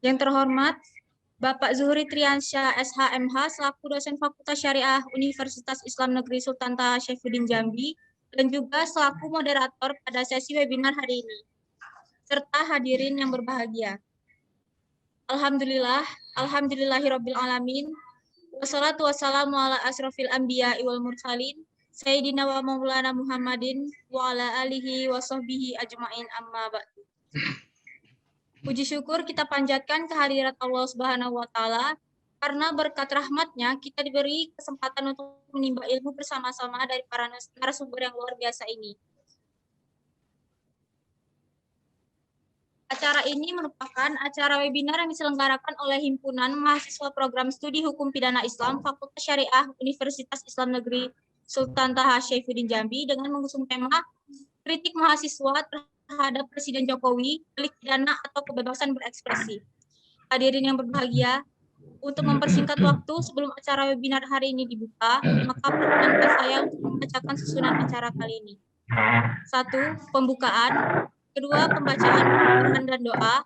Yang terhormat Bapak Zuhri Triansyah SHMH selaku dosen Fakultas Syariah Universitas Islam Negeri Sultan Taha Saifuddin Jambi dan juga selaku moderator pada sesi webinar hari ini, serta hadirin yang berbahagia. Alhamdulillahirabbil alamin. Wassalatu wassalamu ala asrofil anbiya wal mursalin Sayyidina wa maulana Muhammadin wa ala alihi wa sahbihi ajma'in amma ba'du. Puji syukur kita panjatkan kehadirat Allah Subhanahu wa taala karena berkat rahmatnya kita diberi kesempatan untuk menimba ilmu bersama-sama dari para narasumber yang luar biasa ini. Acara ini merupakan acara webinar yang diselenggarakan oleh Himpunan Mahasiswa Program Studi Hukum Pidana Islam Fakultas Syariah Universitas Islam Negeri Sultan Taha Saifuddin Jambi dengan mengusung tema Kritik Mahasiswa terhadap Presiden Jokowi, delik pidana atau kebebasan berekspresi. Hadirin yang berbahagia, untuk mempersingkat waktu sebelum acara webinar hari ini dibuka, maka perkenankan saya untuk membacakan susunan acara kali ini. 1. Pembukaan. 2. Pembacaan Al-Quran dan doa.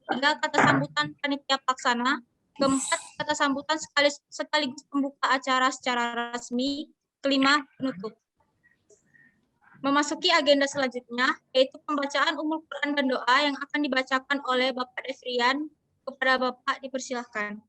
3. Kata sambutan panitia pelaksana. 4. Kata sambutan sekaligus pembuka acara secara resmi. 5. Penutup. Memasuki agenda selanjutnya, yaitu pembacaan Ummul Quran dan doa yang akan dibacakan oleh Bapak Devrian. Kepada Bapak dipersilahkan.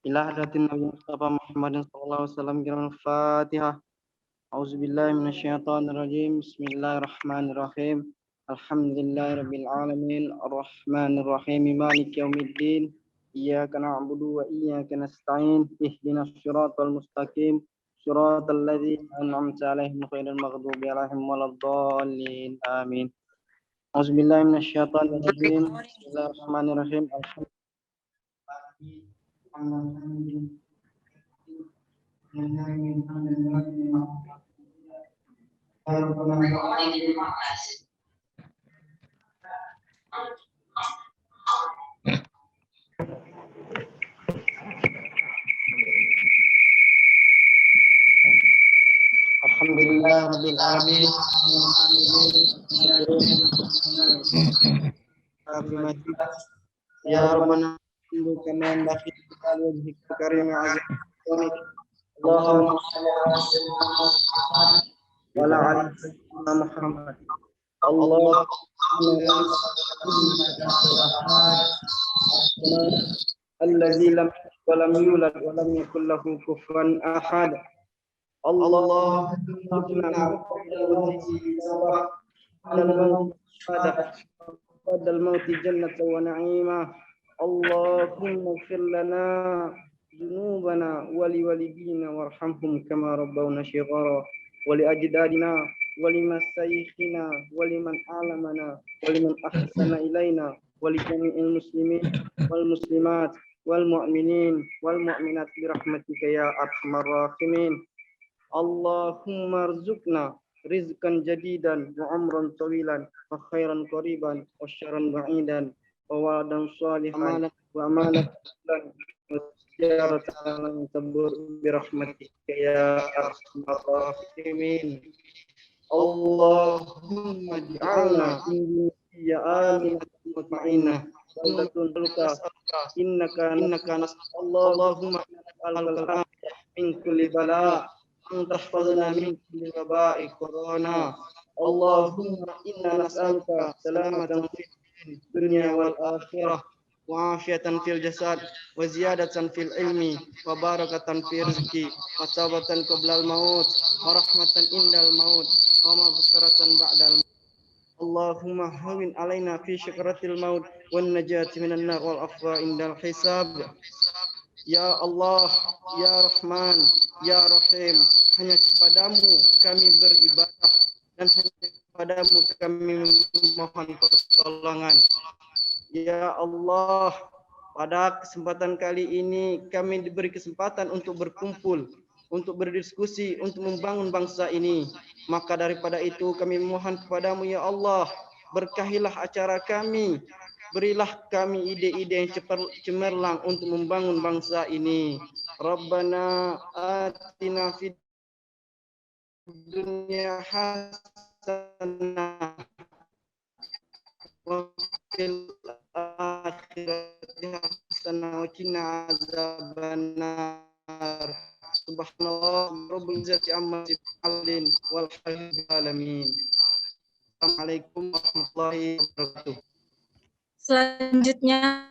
Ila hadratin Nabi Mustafa Muhammadin sallallahu alaihi wasallam kiram al-Fatihah. A'udzubillahi minasyaitonir rajim. Bismillahirrahmanirrahim. Alhamdulillahirabbil alamin. Arrahmanir rahim. Maliki yaumiddin. Iyyaka na'budu wa iyyaka nasta'in. Ihdinas siratal mustaqim. Siratal ladzina an'amta 'alaihim ghairil maghdubi 'alaihim waladdallin. Amin. A'udzubillahi minasyaitonir rajim. Bismillahirrahmanirrahim. Alhamdulillah rabbil alamin. Ya Rabbana kama yanbaghi li wajhika karim azim. Allahumma shalli ala Muhammad. Allahumma alladzi lam yalid wa lam yulad wa lam yakul lahu kufuwan ahad. Allahumma badal mauti jannata wa na'ima. Allahumma ighfir lana ذنوبنا ولوالدينا وارحمهم كما ربونا صغارا ولأجدادنا ولمشايخنا ولمن علمنا ولمن أحسن إلينا ولجميع المسلمين والمسلمات والمؤمنين والمؤمنات برحمتك يا أرحم الراحمين. اللهم ارزقنا رزقا جديدا وعمرا طويلا وخيرا قريبا وشرا بعيدا وولدا صالحا وأمانة وتجارة لن تبور برحمتك يا أرحم الراحمين. اللهم اجعلنا من ذرية آمنة مطمئنة بلدة ملكة إنك اللهم نسألك من كل بلاء أن تحفظنا من كل وباء كورونا. اللهم إنا نسألك سلامة في الدنيا والآخرة وعافية في الجسد وزيادة في العلم وبركة في الرزق وتوبة قبل الموت ورحمة عند الموت ومغفرة بعد الموت. اللهم هون علينا في شكرة الموت والنجاة من النار والعفو عند الحساب. Ya Allah, Ya Rahman, Ya Rahim, hanya kepadamu kami beribadah dan hanya kepadamu kami memohon pertolongan. Ya Allah, pada kesempatan kali ini kami diberi kesempatan untuk berkumpul, untuk berdiskusi, untuk membangun bangsa ini. Maka daripada itu kami memohon kepadamu ya Allah, berkahilah acara kami, berilah kami ide-ide yang cemerlang untuk membangun bangsa ini. Rabbana atina fid dunya hasanah wa fil akhirati hasanah wa qina azabannar. Subhanallah rabbil izzati amma yasifun walhamdulillahi alamin. Assalamualaikum warahmatullahi wabarakatuh. Selanjutnya,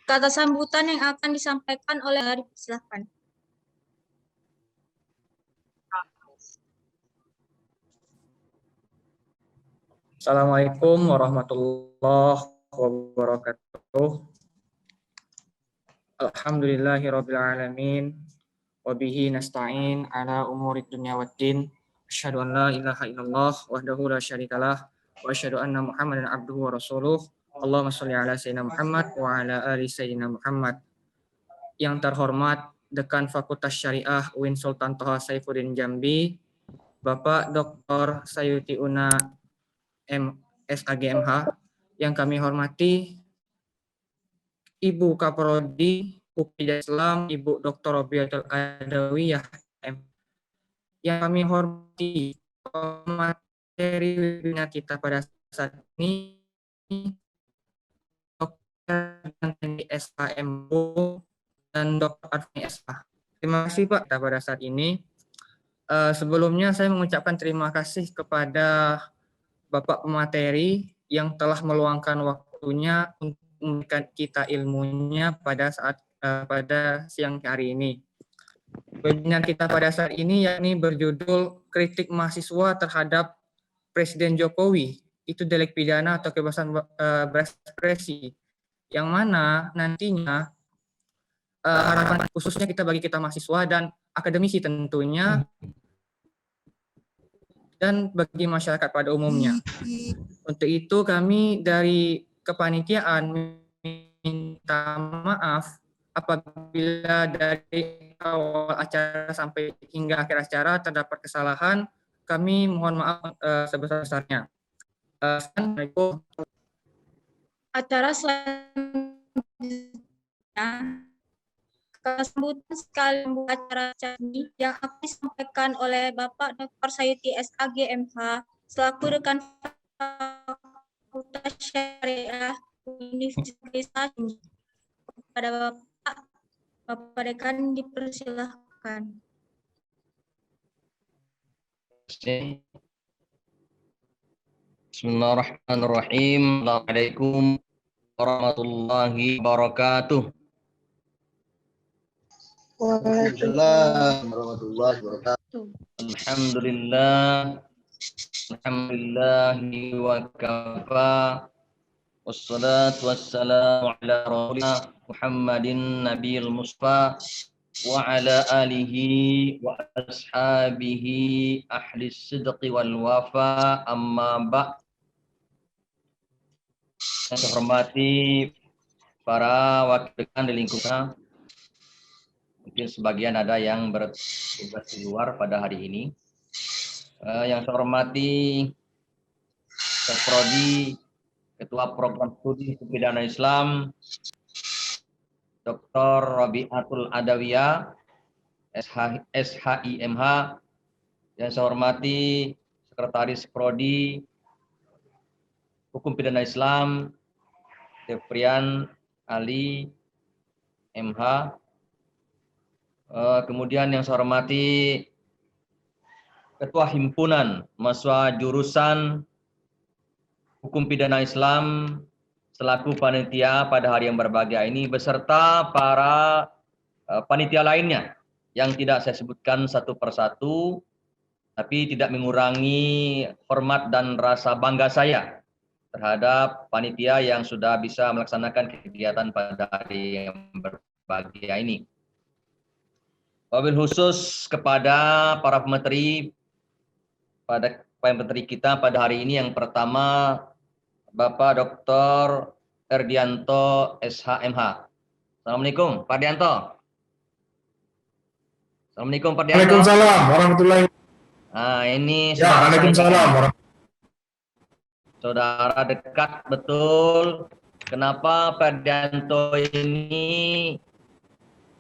kata sambutan yang akan disampaikan oleh Arif, silakan. Assalamualaikum warahmatullahi wabarakatuh. Alhamdulillahirrabbilalamin. Wabihi nasta'in ala umurid dunya waddin. Asyhadu an la ilaha illallah wahdahu la syarikalah. Wa asyhadu anna Muhammadan abduhu wa rasuluh. Allahumma sholli ala sayyidina Muhammad wa ala ali sayyidina Muhammad. Yang terhormat Dekan Fakultas Syariah UIN Sultan Toha Saifuddin Jambi, Bapak Dr. Sayuti Una SAGMH, yang kami hormati Ibu Kaprodi Upida Islam, Ibu Dr. Robiatul Adawiyah, yang kami hormati materi webinar kita pada saat ini, Dr. Danteni SHMU dan Dr. Arfani SH. Terima kasih Pak pada saat ini. Sebelumnya saya mengucapkan terima kasih kepada Bapak pemateri yang telah meluangkan waktunya untuk memberikan kita ilmunya pada siang hari ini. Webinar kita pada saat ini yakni berjudul Kritik Mahasiswa Terhadap Presiden Jokowi, itu delik pidana atau kebebasan berekspresi, yang mana nantinya harapan khususnya bagi kita mahasiswa dan akademisi tentunya, dan bagi masyarakat pada umumnya. Untuk itu kami dari kepanitiaan minta maaf apabila dari awal acara sampai hingga akhir acara terdapat kesalahan. Kami mohon maaf sebesar-besarnya. Assalamualaikum. Acara selanjutnya, kesambutan sekali membuka acara ini yang akan disampaikan oleh Bapak Dr. Sayuti SAGMH selaku Dekan Fakultas Syariah Universitas. Kepada Bapak Dekan dipersilahkan. Bismillahirrahmanirrahim. Assalamualaikum warahmatullahi wabarakatuh. Waalaikumsalam warahmatullahi wabarakatuh. Alhamdulillah. Alhamdulillahi wa kafa. Wassalatu wassalamu ala rasulina Muhammadin nabiyil mustafa wa ala alihi wa ashabihi ahli sidqi wal wafa, amma ba'. Yang saya hormati para wakil dekan di lingkungan, mungkin sebagian ada yang bertugas di luar pada hari ini. Yang saya hormati Prodi Ketua Program Studi Hukum Pidana Islam Dr. Robiatul Adawiyah SHIMH. Yang saya hormati Sekretaris Prodi Hukum Pidana Islam Devrian Ali MH. Kemudian yang saya hormati Ketua Himpunan Mahasiswa Jurusan Hukum Pidana Islam selaku panitia pada hari yang berbahagia ini, beserta para panitia lainnya yang tidak saya sebutkan satu persatu, tapi tidak mengurangi hormat dan rasa bangga saya terhadap panitia yang sudah bisa melaksanakan kegiatan pada hari yang berbahagia berbahagia ini. Wabil khusus kepada para pemateri kita pada hari ini, yang pertama Bapak Dr. Erdianto SHMH. Assalamualaikum Pak Erdianto. Assalamualaikum Pak Erdianto. Waalaikumsalam warahmatullahi wabarakatuh. Nah, ini Ya, waalaikumsalam saudara dekat betul. Kenapa Pak Erdianto ini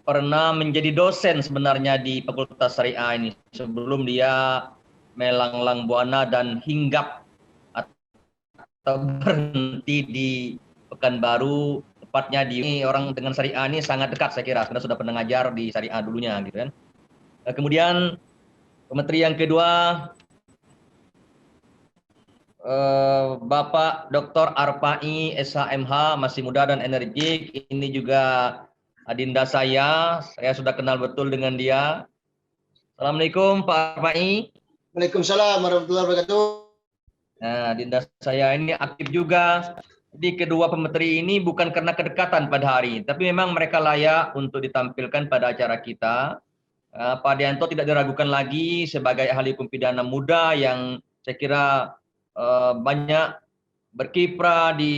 pernah menjadi dosen sebenarnya di Fakultas Syariah ini sebelum dia melanglang buana dan hinggap atau berhenti di Pekanbaru, tepatnya di orang dengan Syariah ini sangat dekat saya kira, karena sudah pernah ngajar di Syariah dulunya gitu kan. Kemudian pemateri yang kedua Bapak Dr. Arpa'i SHMH, masih muda dan energik. Ini juga adinda saya sudah kenal betul dengan dia. Assalamualaikum Pak Arpa'i. Waalaikumsalam warahmatullahi wabarakatuh. Nah, adinda saya ini aktif juga. Jadi kedua pemateri ini bukan karena kedekatan pada hari, tapi memang mereka layak untuk ditampilkan pada acara kita. Pak Erdianto tidak diragukan lagi sebagai ahli hukum pidana muda yang saya kira banyak berkiprah di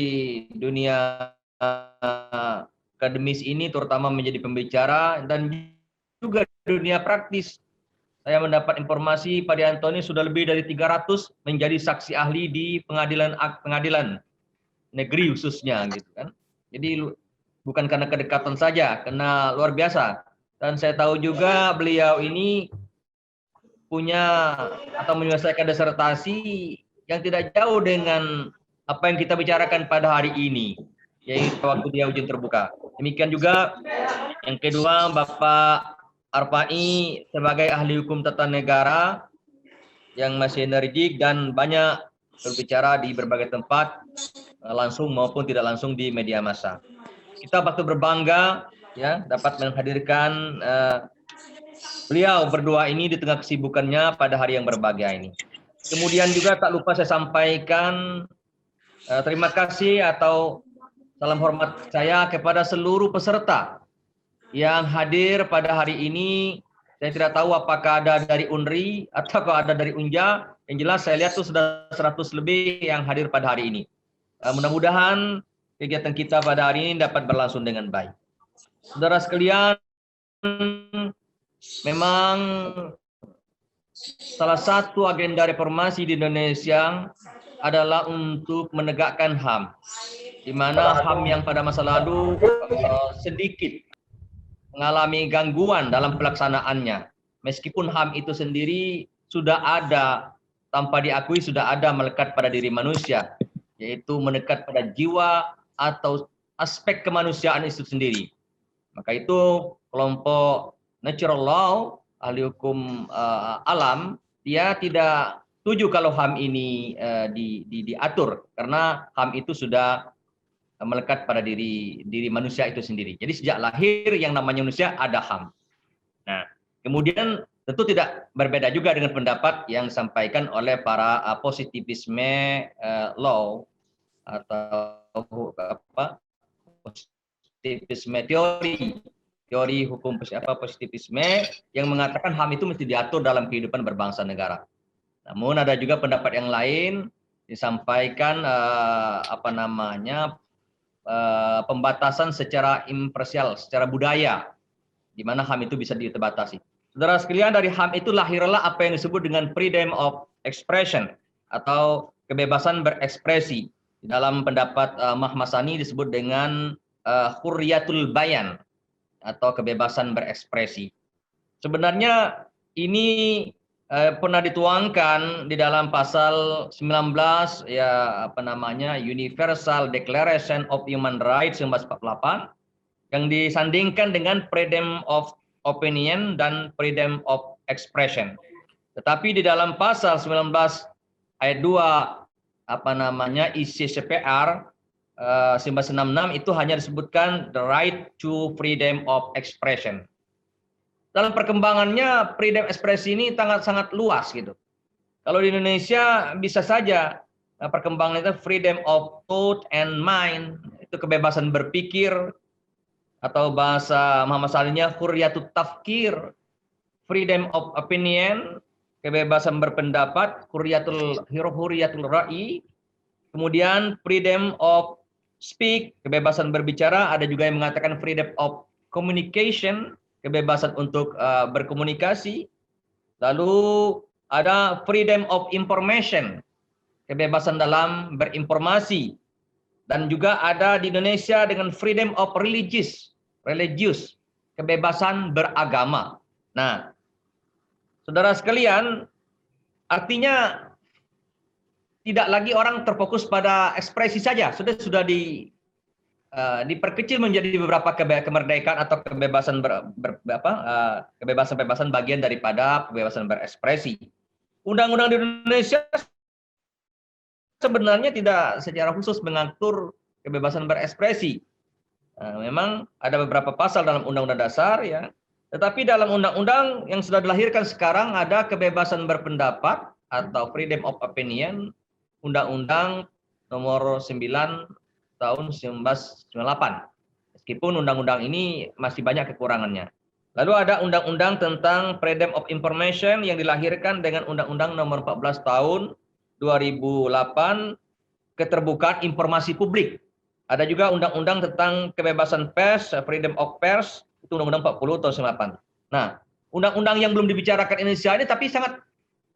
dunia akademis ini, terutama menjadi pembicara dan juga dunia praktis. Saya mendapat informasi Pak Erdianto ini sudah lebih dari 300 menjadi saksi ahli di pengadilan negeri khususnya gitu kan. Jadi bukan karena kedekatan saja, karena luar biasa. Dan saya tahu juga beliau ini punya atau menyelesaikan disertasi yang tidak jauh dengan apa yang kita bicarakan pada hari ini, yaitu waktu dia ujian terbuka. Demikian juga yang kedua Bapak Arpa'i sebagai ahli hukum tata negara yang masih energik dan banyak berbicara di berbagai tempat, langsung maupun tidak langsung di media massa. Kita patut berbangga ya dapat menghadirkan beliau berdua ini di tengah kesibukannya pada hari yang berbahagia ini. Kemudian juga tak lupa saya sampaikan terima kasih atau salam hormat saya kepada seluruh peserta yang hadir pada hari ini. Saya tidak tahu apakah ada dari UNRI atau ada dari UNJA. Yang jelas saya lihat tuh sudah 100 lebih yang hadir pada hari ini. Mudah-mudahan kegiatan kita pada hari ini dapat berlangsung dengan baik. Saudara sekalian, memang salah satu agenda reformasi di Indonesia adalah untuk menegakkan HAM, di mana HAM yang pada masa lalu sedikit mengalami gangguan dalam pelaksanaannya. Meskipun HAM itu sendiri sudah ada, tanpa diakui sudah ada melekat pada diri manusia, yaitu melekat pada jiwa atau aspek kemanusiaan itu sendiri. Maka itu kelompok natural law, ahli hukum alam, dia tidak setuju kalau HAM ini diatur, karena HAM itu sudah melekat pada diri manusia itu sendiri. Jadi sejak lahir yang namanya manusia ada HAM. Nah, kemudian tentu tidak berbeda juga dengan pendapat yang disampaikan oleh para positivisme law atau positivisme teori hukum positivisme yang mengatakan HAM itu mesti diatur dalam kehidupan berbangsa negara. Namun ada juga pendapat yang lain disampaikan pembatasan secara imparsial, secara budaya, di mana HAM itu bisa dibatasi. Saudara sekalian, dari HAM itu lahirlah apa yang disebut dengan freedom of expression atau kebebasan berekspresi. Di dalam pendapat Mahmad Sani disebut dengan hurriyatul bayan atau kebebasan berekspresi. Sebenarnya ini pernah dituangkan di dalam pasal 19 Universal Declaration of Human Rights 1948 yang disandingkan dengan freedom of opinion dan freedom of expression. Tetapi di dalam pasal 19 ayat 2 ICCPR 1966 itu hanya disebutkan the right to freedom of expression. Dalam perkembangannya freedom ekspresi ini sangat luas gitu. Kalau di Indonesia bisa saja perkembangan itu freedom of thought and mind, itu kebebasan berpikir, atau bahasa Muhammad Salihnya hurriyatut tafkir, freedom of opinion, kebebasan berpendapat, hurriyatul ra'i, kemudian freedom of speak, kebebasan berbicara, ada juga yang mengatakan freedom of communication, kebebasan untuk berkomunikasi. Lalu ada freedom of information, kebebasan dalam berinformasi. Dan juga ada di Indonesia dengan freedom of religious, kebebasan beragama. Nah, saudara sekalian, artinya tidak lagi orang terfokus pada ekspresi saja, sudah diperkecil menjadi beberapa kemerdekaan atau kebebasan bagian daripada kebebasan berekspresi. Undang-undang di Indonesia sebenarnya tidak secara khusus mengatur kebebasan berekspresi. Memang ada beberapa pasal dalam Undang-Undang Dasar ya, tetapi dalam undang-undang yang sudah dilahirkan sekarang ada kebebasan berpendapat atau freedom of opinion, Undang-Undang nomor 9 tahun 1998. Meskipun undang-undang ini masih banyak kekurangannya. Lalu ada undang-undang tentang freedom of information yang dilahirkan dengan Undang-Undang nomor 14 tahun 2008, keterbukaan informasi publik. Ada juga undang-undang tentang kebebasan pers, freedom of pers, itu Undang-Undang 40 tahun 98. Nah, undang-undang yang belum dibicarakan Indonesia ini tapi sangat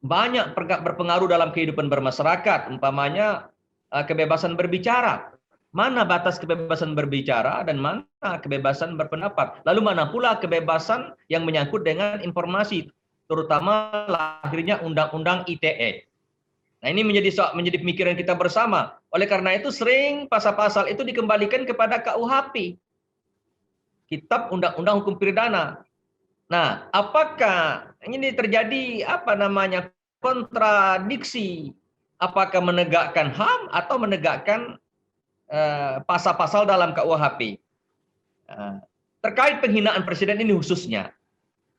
banyak berpengaruh dalam kehidupan bermasyarakat. Umpamanya kebebasan berbicara. Mana batas kebebasan berbicara dan mana kebebasan berpendapat? Lalu mana pula kebebasan yang menyangkut dengan informasi, terutama lahirnya Undang-Undang ITE. Nah, ini menjadi pemikiran kita bersama. Oleh karena itu sering pasal-pasal itu dikembalikan kepada KUHP, Kitab Undang-Undang Hukum Pidana. Nah, apakah ini terjadi kontradiksi? Apakah menegakkan HAM atau menegakkan pasal-pasal dalam KUHP? Terkait penghinaan presiden ini khususnya,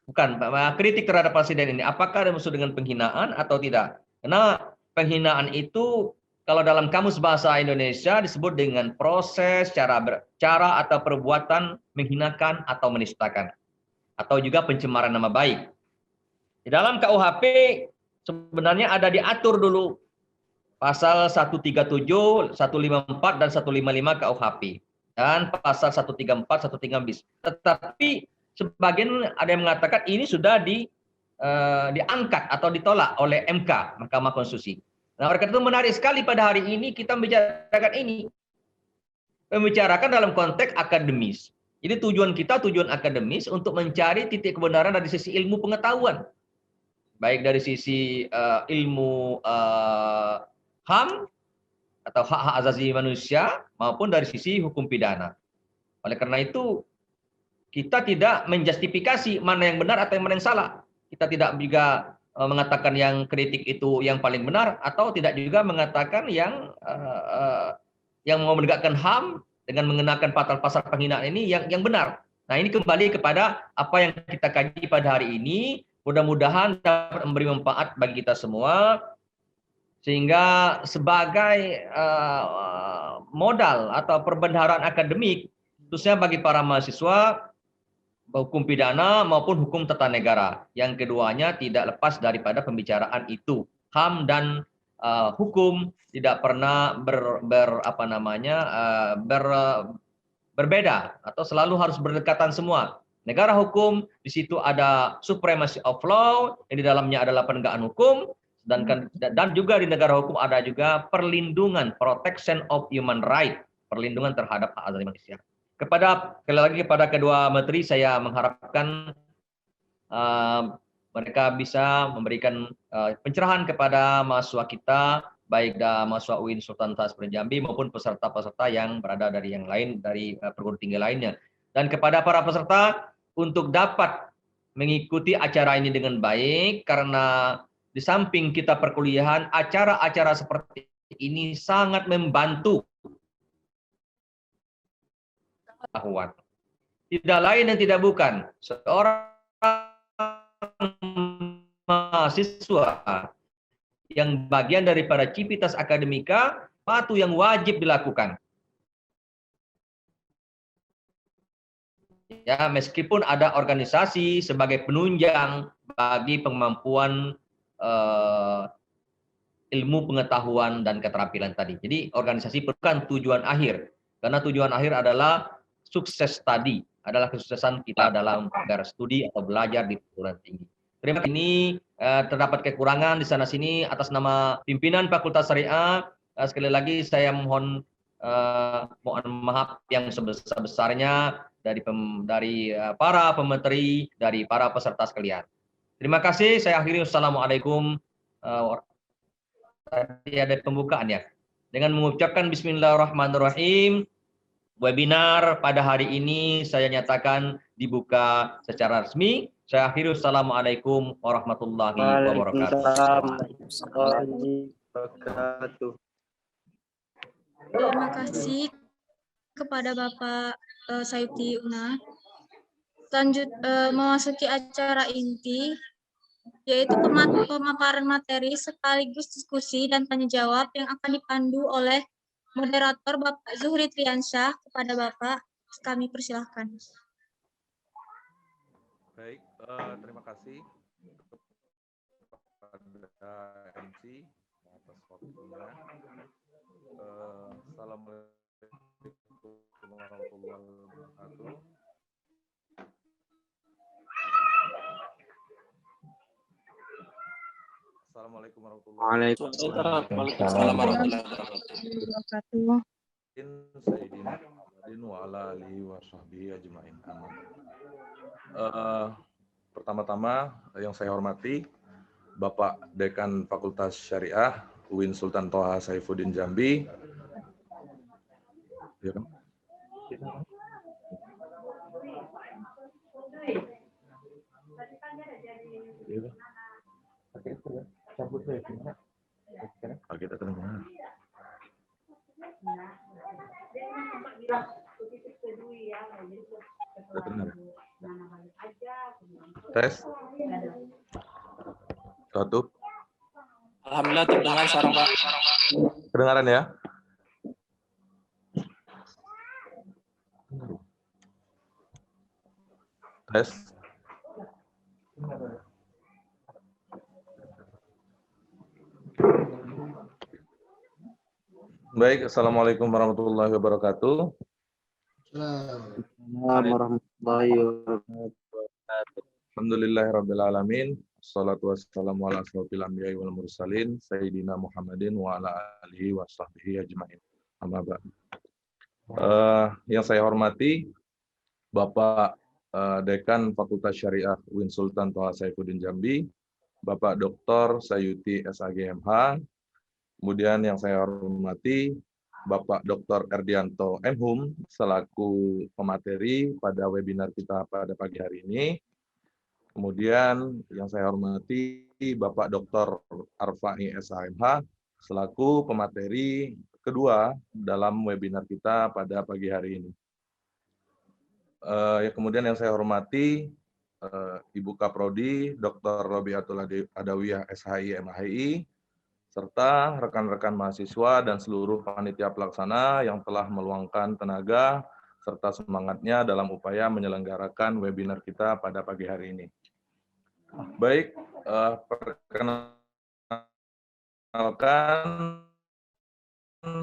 bukan kritik terhadap presiden ini, apakah ada maksud dengan penghinaan atau tidak? Karena penghinaan itu kalau dalam Kamus Bahasa Indonesia disebut dengan proses, cara atau perbuatan menghinakan atau menistakan, atau juga pencemaran nama baik. Di dalam KUHP sebenarnya ada diatur dulu pasal 137, 154 dan 155 KUHP dan pasal 134, 135 bis. Tetapi sebagian ada yang mengatakan ini sudah diangkat atau ditolak oleh MK, Mahkamah Konstitusi. Nah, oleh karena itu menarik sekali pada hari ini kita membicarakan ini. Membicarakan dalam konteks akademis. Jadi tujuan akademis untuk mencari titik kebenaran dari sisi ilmu pengetahuan. Baik dari sisi ilmu HAM atau hak-hak asasi manusia maupun dari sisi hukum pidana. Oleh karena itu kita tidak menjustifikasi mana yang benar atau yang salah. Kita tidak juga mengatakan yang kritik itu yang paling benar atau tidak juga mengatakan yang mau menegakkan HAM dengan mengenakan pasal-pasal penghinaan ini yang benar. Nah, ini kembali kepada apa yang kita kaji pada hari ini. Mudah-mudahan dapat memberi manfaat bagi kita semua sehingga sebagai modal atau perbendaharaan akademik khususnya bagi para mahasiswa hukum pidana maupun hukum tata negara. Yang keduanya tidak lepas daripada pembicaraan itu. HAM dan hukum tidak pernah berbeda atau selalu harus berdekatan semua. Negara hukum di situ ada supremacy of law, yang di dalamnya adalah penegakan hukum, dan juga di negara hukum ada juga perlindungan, protection of human right, perlindungan terhadap hak asasi manusia. Sekali lagi kepada kedua menteri saya mengharapkan mereka bisa memberikan pencerahan kepada mahasiswa kita, baik mahasiswa UIN Sultan Taha Jambi maupun peserta-peserta yang berada dari yang lain, dari perguruan tinggi lainnya. Dan kepada para peserta untuk dapat mengikuti acara ini dengan baik, karena di samping kita perkuliahan, acara-acara seperti ini sangat membantu pengetahuan. Tidak lain dan tidak bukan, seorang mahasiswa yang bagian daripada civitas akademika, satu yang wajib dilakukan. Ya, meskipun ada organisasi sebagai penunjang bagi kemampuan ilmu pengetahuan dan keterampilan tadi. Jadi organisasi bukan tujuan akhir, karena tujuan akhir adalah sukses tadi, adalah kesuksesan kita dalam berstudi atau belajar di perguruan tinggi. Terima kasih. Ini terdapat kekurangan di sana sini atas nama pimpinan Fakultas Syariah. Sekali lagi saya mohon maaf yang sebesar-besarnya dari para pemateri, dari para peserta sekalian. Terima kasih. Saya akhiri. Wassalamualaikum. Tadi ada pembukaan ya. Dengan mengucapkan Bismillahirrahmanirrahim, webinar pada hari ini saya nyatakan dibuka secara resmi. Saya akhiri. Assalamualaikum warahmatullahi wabarakatuh. Terima kasih kepada Bapak Sayuti Una. Lanjut memasuki acara inti, yaitu pemaparan materi sekaligus diskusi dan tanya jawab yang akan dipandu oleh moderator Bapak Zuhri Triansyah. Kepada Bapak, kami persilahkan. Baik, terima kasih kepada MC atas waktunya. Assalamualaikum warahmatullahi wabarakatuh. Assalamualaikum warahmatullahi wabarakatuh. Sayyidina Muhammadin wa ala alihi wa sahbihi ajma'in. Pertama-tama yang saya hormati Bapak Dekan Fakultas Syariah UIN Sultan Toha Saifuddin Jambi. Ya kan? Kita terdengar. Tes. Satu. Alhamdulillah terdengar sekarang Pak. Kedengaran ya? Tes. Baik, Assalamualaikum warahmatullahi wabarakatuh. Alhamdulillahirabbil alamin. Wassalatu wassalamu ala asrofil anbiya'i wal mursalin sayyidina Muhammadin wa ala alihi wa sahbihi ajma'in. Amma ba'd. Yang saya hormati Bapak Dekan Fakultas Syariah UIN Sultan Toha Saifuddin Jambi, Bapak Dr. Sayuti SAGMH. Kemudian yang saya hormati Bapak Dr. Erdianto Mhum selaku pemateri pada webinar kita pada pagi hari ini. Kemudian yang saya hormati Bapak Dr. Arfai SAMH selaku pemateri kedua dalam webinar kita pada pagi hari ini. Kemudian yang saya hormati Ibu Kaprodi Dr. Robiatul Adawiyah SHI MHI serta rekan-rekan mahasiswa dan seluruh panitia pelaksana yang telah meluangkan tenaga serta semangatnya dalam upaya menyelenggarakan webinar kita pada pagi hari ini. Baik, perkenalkan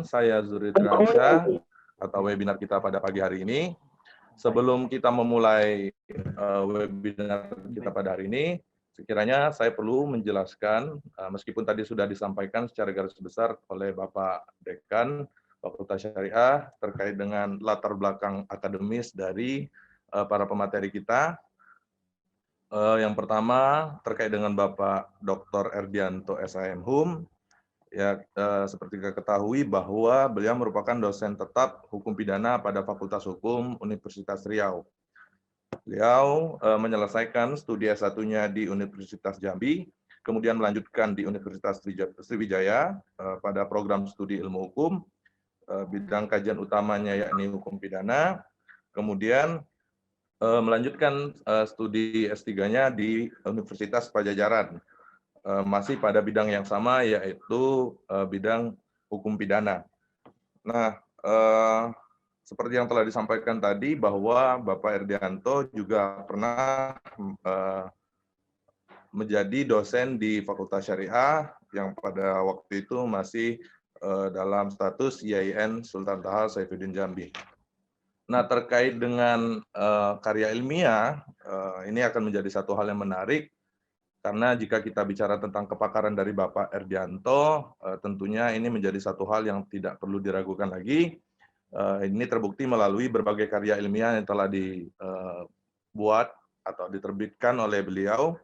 saya Zuhri Triansyah atau webinar kita pada pagi hari ini. Sebelum kita memulai webinar kita pada hari ini, sekiranya saya perlu menjelaskan, meskipun tadi sudah disampaikan secara garis besar oleh Bapak Dekan Fakultas Syariah terkait dengan latar belakang akademis dari para pemateri kita. Yang pertama terkait dengan Bapak Dr. Erdianto SAMH. Ya, seperti kita ketahui bahwa beliau merupakan dosen tetap hukum pidana pada Fakultas Hukum Universitas Riau. Beliau menyelesaikan studi S1-nya di Universitas Jambi, kemudian melanjutkan di Universitas Sriwijaya pada program studi ilmu hukum, bidang kajian utamanya yakni hukum pidana, kemudian melanjutkan studi S3-nya di Universitas Pajajaran, masih pada bidang yang sama yaitu bidang hukum pidana. Nah, seperti yang telah disampaikan tadi bahwa Bapak Erdianto juga pernah menjadi dosen di Fakultas Syariah yang pada waktu itu masih dalam status IAIN Sultan Taha Saifuddin Jambi. Nah, terkait dengan karya ilmiah, ini akan menjadi satu hal yang menarik, karena jika kita bicara tentang kepakaran dari Bapak Erdianto, tentunya ini menjadi satu hal yang tidak perlu diragukan lagi. Ini terbukti melalui berbagai karya ilmiah yang telah dibuat atau diterbitkan oleh beliau.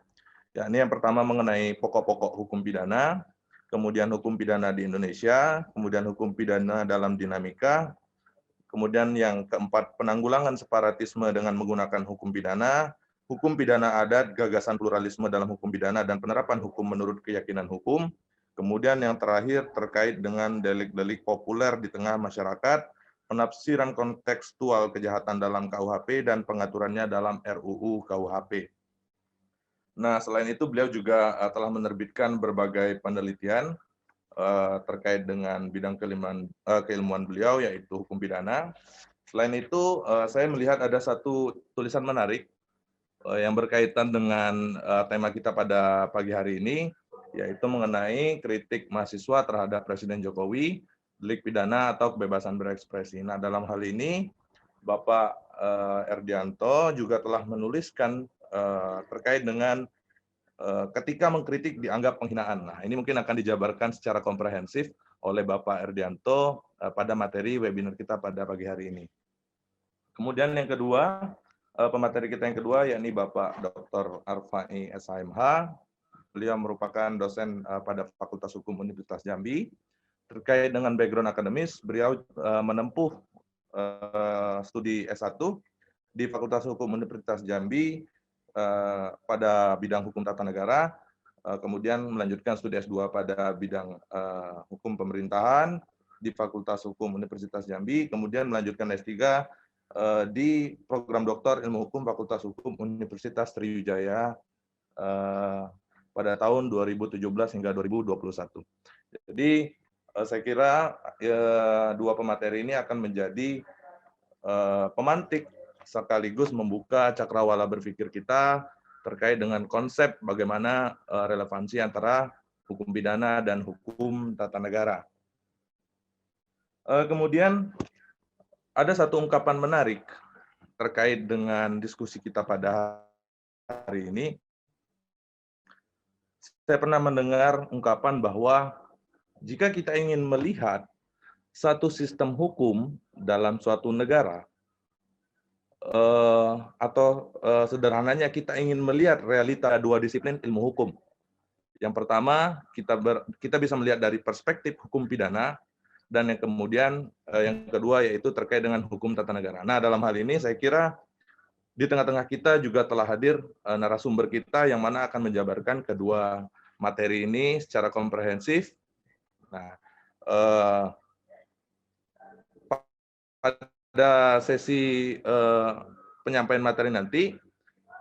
Ini yang pertama mengenai pokok-pokok hukum pidana, kemudian hukum pidana di Indonesia, kemudian hukum pidana dalam dinamika, kemudian yang keempat penanggulangan separatisme dengan menggunakan hukum pidana adat, gagasan pluralisme dalam hukum pidana, dan penerapan hukum menurut keyakinan hukum. Kemudian yang terakhir terkait dengan delik-delik populer di tengah masyarakat, penafsiran kontekstual kejahatan dalam KUHP, dan pengaturannya dalam RUU KUHP. Nah, selain itu beliau juga telah menerbitkan berbagai penelitian terkait dengan bidang keilmuan beliau, yaitu hukum pidana. Selain itu, saya melihat ada satu tulisan menarik yang berkaitan dengan tema kita pada pagi hari ini, yaitu mengenai kritik mahasiswa terhadap Presiden Jokowi, delik pidana atau kebebasan berekspresi. Nah, dalam hal ini, Bapak Erdianto juga telah menuliskan terkait dengan ketika mengkritik dianggap penghinaan. Nah, ini mungkin akan dijabarkan secara komprehensif oleh Bapak Erdianto pada materi webinar kita pada pagi hari ini. Kemudian yang kedua, pemateri kita yang kedua, yakni Bapak Dr. Arfai SHMH. Beliau merupakan dosen pada Fakultas Hukum Universitas Jambi. Terkait dengan background akademis, beliau menempuh studi S1 di Fakultas Hukum Universitas Jambi pada bidang hukum tata negara, kemudian melanjutkan studi S2 pada bidang hukum pemerintahan di Fakultas Hukum Universitas Jambi, kemudian melanjutkan S3 di program doktor ilmu hukum Fakultas Hukum Universitas Sriwijaya pada tahun 2017 hingga 2021. Jadi saya kira dua pemateri ini akan menjadi pemantik sekaligus membuka cakrawala berpikir kita terkait dengan konsep bagaimana relevansi antara hukum pidana dan hukum tata negara. Kemudian ada satu ungkapan menarik terkait dengan diskusi kita pada hari ini. Saya pernah mendengar ungkapan bahwa jika kita ingin melihat satu sistem hukum dalam suatu negara, atau sederhananya kita ingin melihat realita dua disiplin ilmu hukum. Yang pertama, kita bisa melihat dari perspektif hukum pidana, dan yang kemudian yang kedua yaitu terkait dengan hukum tata negara. Nah, dalam hal ini saya kira di tengah-tengah kita juga telah hadir narasumber kita yang mana akan menjabarkan kedua materi ini secara komprehensif. Nah, pada sesi penyampaian materi nanti,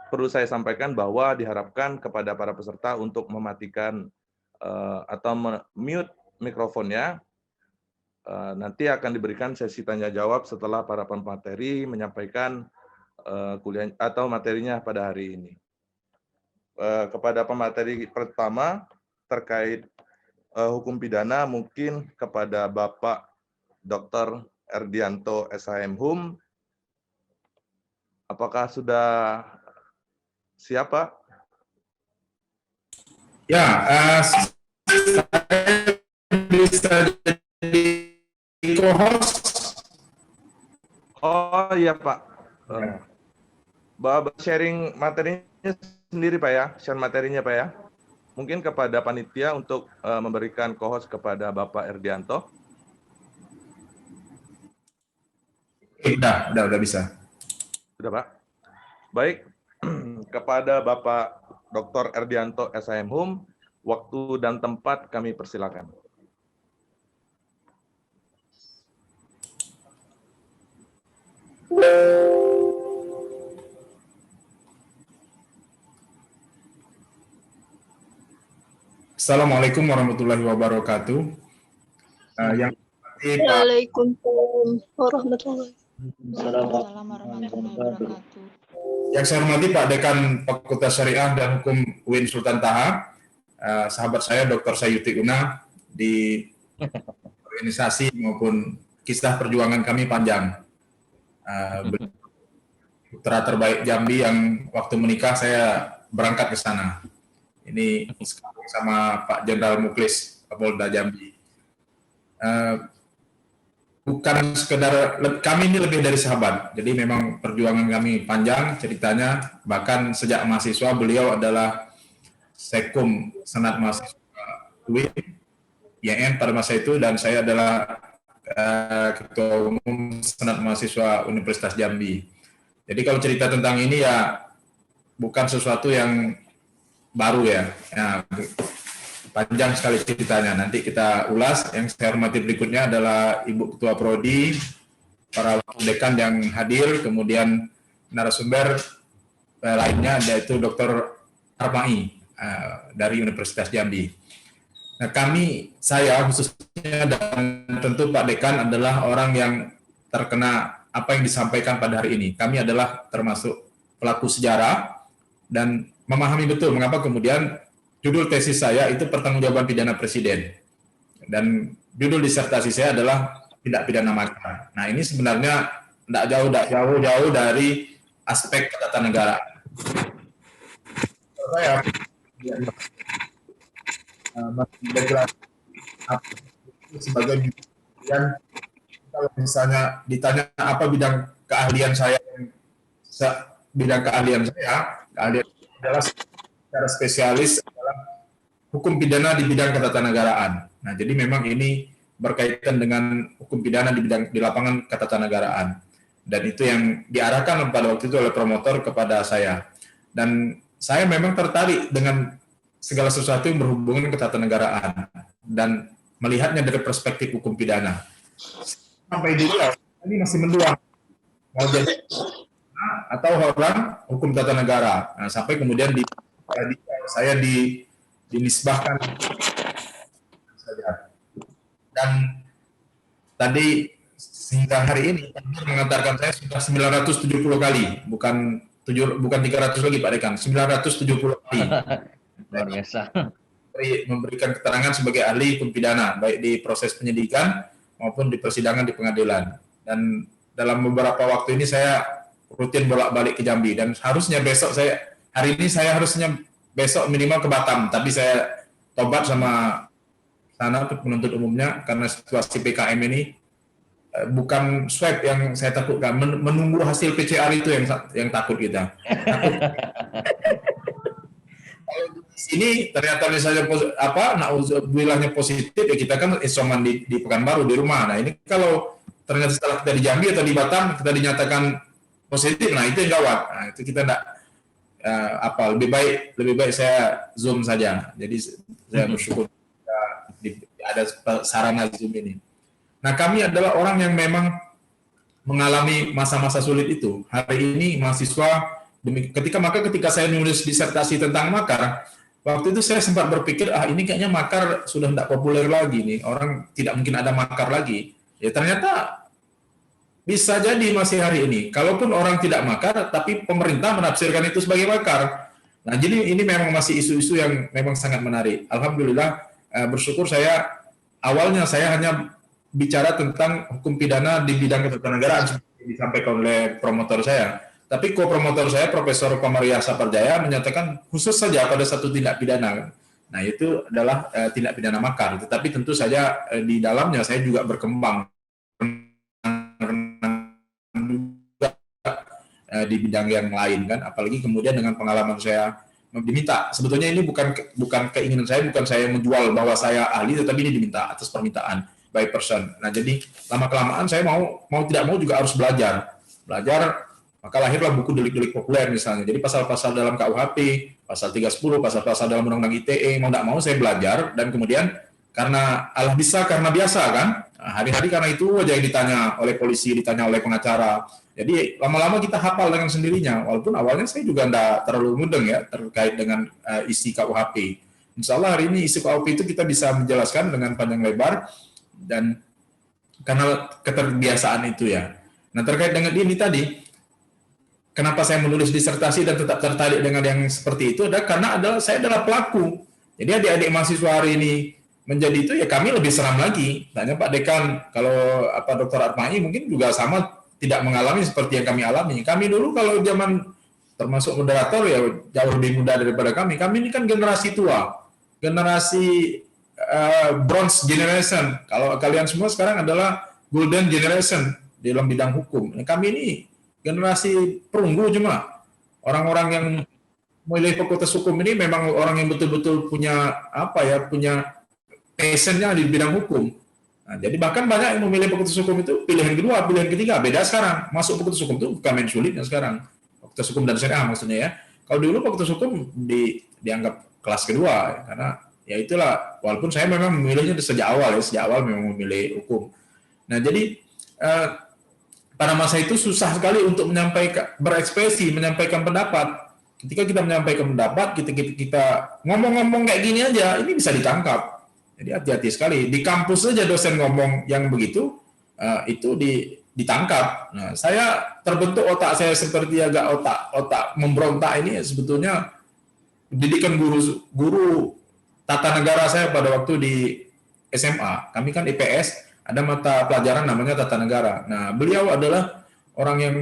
perlu saya sampaikan bahwa diharapkan kepada para peserta untuk mematikan atau mute mikrofonnya. Nanti akan diberikan sesi tanya jawab setelah para pemateri menyampaikan kuliah atau materinya pada hari ini. Kepada pemateri pertama terkait hukum pidana, mungkin kepada Bapak Dr. Erdianto SHMHum, apakah sudah siap, Pak? Ya, saya bisa jadi co-host. Oh iya, Pak. Bapak sharing materinya sendiri, Pak ya? Share materinya, Pak ya? Mungkin kepada panitia untuk memberikan co-host kepada Bapak Erdianto. Udah bisa. Sudah, Pak. Baik, kepada Bapak Dr. Erdianto SHMHum, waktu dan tempat kami persilakan. Assalamualaikum warahmatullahi wabarakatuh. Waalaikumsalam warahmatullahi wabarakatuh. Waalaikumsalam warahmatullahi wabarakatuh. Yang saya hormati Pak Dekan Fakultas Syariah dan Hukum UIN Sultan Taha, sahabat saya Dr. Sayuti Una, di organisasi maupun kisah perjuangan kami panjang. Putra terbaik Jambi yang waktu menikah saya berangkat ke sana. Ini sama Pak Jenderal Muklis Kapolda Jambi. Bukan sekedar, kami ini lebih dari sahabat. Jadi memang perjuangan kami panjang ceritanya. Bahkan sejak mahasiswa beliau adalah Sekum Senat Mahasiswa UIN YN pada masa itu, dan saya adalah Ketua Umum Senat Mahasiswa Universitas Jambi. Jadi kalau cerita tentang ini ya bukan sesuatu yang baru ya. Panjang sekali ceritanya, nanti kita ulas. Yang saya hormati berikutnya adalah Ibu Ketua Prodi, para wakil dekan yang hadir, kemudian narasumber lainnya yaitu Dr. Armai dari Universitas Jambi. Nah, saya khususnya dan tentu Pak Dekan adalah orang yang terkena apa yang disampaikan pada hari ini. Kami adalah termasuk pelaku sejarah dan memahami betul mengapa kemudian judul tesis saya itu pertanggungjawaban pidana presiden, dan judul disertasi saya adalah tindak pidana makar. Nah, ini sebenarnya tidak jauh dari aspek ketatanegaraan. Saya background sebagai bidang, kalau misalnya ditanya apa bidang keahlian saya adalah secara spesialis hukum pidana di bidang ketatanegaraan. Nah, jadi memang ini berkaitan dengan hukum pidana di lapangan ketatanegaraan. Dan itu yang diarahkan pada waktu itu oleh promotor kepada saya. Dan saya memang tertarik dengan segala sesuatu yang berhubungan ketatanegaraan dan melihatnya dari perspektif hukum pidana. Sampai dulu ini masih menduang mau jadi atau orang hukum tata negara. Nah, sampai kemudian saya dinisbahkan dan tadi hingga hari ini mengantarkan saya sudah 970 kali, bukan 300 lagi Pak Dekan, 970 kali. Luar biasa. Memberikan keterangan sebagai ahli hukum pidana baik di proses penyidikan maupun di persidangan di pengadilan. Dan dalam beberapa waktu ini saya rutin bolak-balik ke Jambi, dan harusnya hari ini saya harusnya besok minimal ke Batam, tapi saya tobat sama sana penuntut umumnya karena situasi PKM ini bukan swab yang saya takutkan, menunggu hasil PCR itu yang takut kita. Ini ternyata misalnya naudzubillah positif, ya kita kan isoman di Pekanbaru di rumah. Nah, ini kalau ternyata setelah kita di Jambi atau di Batam kita dinyatakan positif, nah itu yang gawat. Nah, itu kita enggak lebih baik saya Zoom saja. Jadi saya bersyukur ada sarana Zoom ini. Nah, kami adalah orang yang memang mengalami masa-masa sulit itu. Hari ini mahasiswa ketika saya nulis disertasi tentang makar, waktu itu saya sempat berpikir ini kayaknya makar sudah tidak populer lagi nih, orang tidak mungkin ada makar lagi. Ya ternyata bisa jadi masih hari ini. Kalaupun orang tidak makar, tapi pemerintah menafsirkan itu sebagai makar. Nah, jadi ini memang masih isu-isu yang memang sangat menarik. Alhamdulillah, bersyukur awalnya saya hanya bicara tentang hukum pidana di bidang ketatanegaraan seperti disampaikan oleh promotor saya. Tapi co-promotor saya, Profesor Komaria Saparjaya, menyatakan khusus saja pada satu tindak pidana. Nah, itu adalah tindak pidana makar. Tetapi tentu saja di dalamnya saya juga berkembang di bidang yang lain kan. Apalagi kemudian dengan pengalaman saya diminta. Sebetulnya ini bukan keinginan saya, bukan saya menjual bahwa saya ahli, tetapi ini diminta atas permintaan by person. Nah, jadi lama-kelamaan saya mau tidak mau juga harus belajar. Maka lahirlah buku delik-delik populer misalnya. Jadi pasal-pasal dalam KUHP, pasal 310, pasal-pasal dalam Undang-Undang ITE, mau tidak mau saya belajar, dan kemudian karena karena biasa kan, hari-hari karena itu aja yang ditanya oleh polisi, ditanya oleh pengacara. Jadi lama-lama kita hafal dengan sendirinya, walaupun awalnya saya juga tidak terlalu mudeng ya terkait dengan isi KUHP. Insya Allah hari ini isi KUHP itu kita bisa menjelaskan dengan panjang lebar, dan karena keterbiasaan itu ya. Nah, terkait dengan ini tadi, kenapa saya menulis disertasi dan tetap tertarik dengan yang seperti itu adalah karena saya adalah pelaku. Jadi adik-adik mahasiswa hari ini menjadi itu, ya kami lebih seram lagi. Tanya Pak Dekan, kalau Dr. Atma'i mungkin juga sama, tidak mengalami seperti yang kami alami. Kami dulu kalau zaman termasuk moderator ya jauh lebih muda daripada kami. Kami ini kan generasi tua, generasi bronze generation. Kalau kalian semua sekarang adalah golden generation di dalam bidang hukum. Kami ini generasi perunggu, cuma orang-orang yang memilih fakultas hukum ini memang orang yang betul-betul punya punya passion-nya di bidang hukum. Nah, jadi bahkan banyak yang memilih fakultas hukum itu pilihan kedua, pilihan ketiga. Beda sekarang. Masuk fakultas hukum itu bukan main sulitnya sekarang. Fakultas hukum dan syariah maksudnya ya. Kalau dulu fakultas hukum dianggap kelas kedua, karena ya itulah, walaupun saya memang memilihnya sejak awal memang memilih hukum. Nah, jadi pada masa itu susah sekali untuk berekspresi, menyampaikan pendapat. Ketika kita menyampaikan pendapat, kita ngomong-ngomong kayak gini aja, ini bisa ditangkap. Jadi hati-hati sekali. Di kampus saja dosen ngomong yang begitu, itu ditangkap. Nah, saya terbentuk otak saya seperti agak otak memberontak ini sebetulnya pendidikan guru tata negara saya pada waktu di SMA. Kami kan IPS, ada mata pelajaran namanya tata negara. Nah, beliau adalah orang yang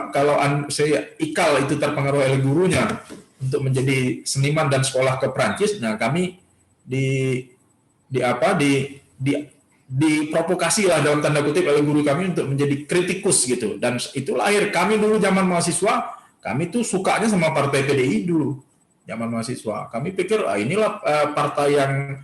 kalau saya ikal itu terpengaruh oleh gurunya untuk menjadi seniman dan sekolah ke Prancis. Nah, kami diprovokasi lah dalam tanda kutip oleh guru kami untuk menjadi kritikus gitu. Dan itu lahir kami dulu zaman mahasiswa, kami tuh sukanya sama partai PDI dulu zaman mahasiswa. Kami pikir inilah partai yang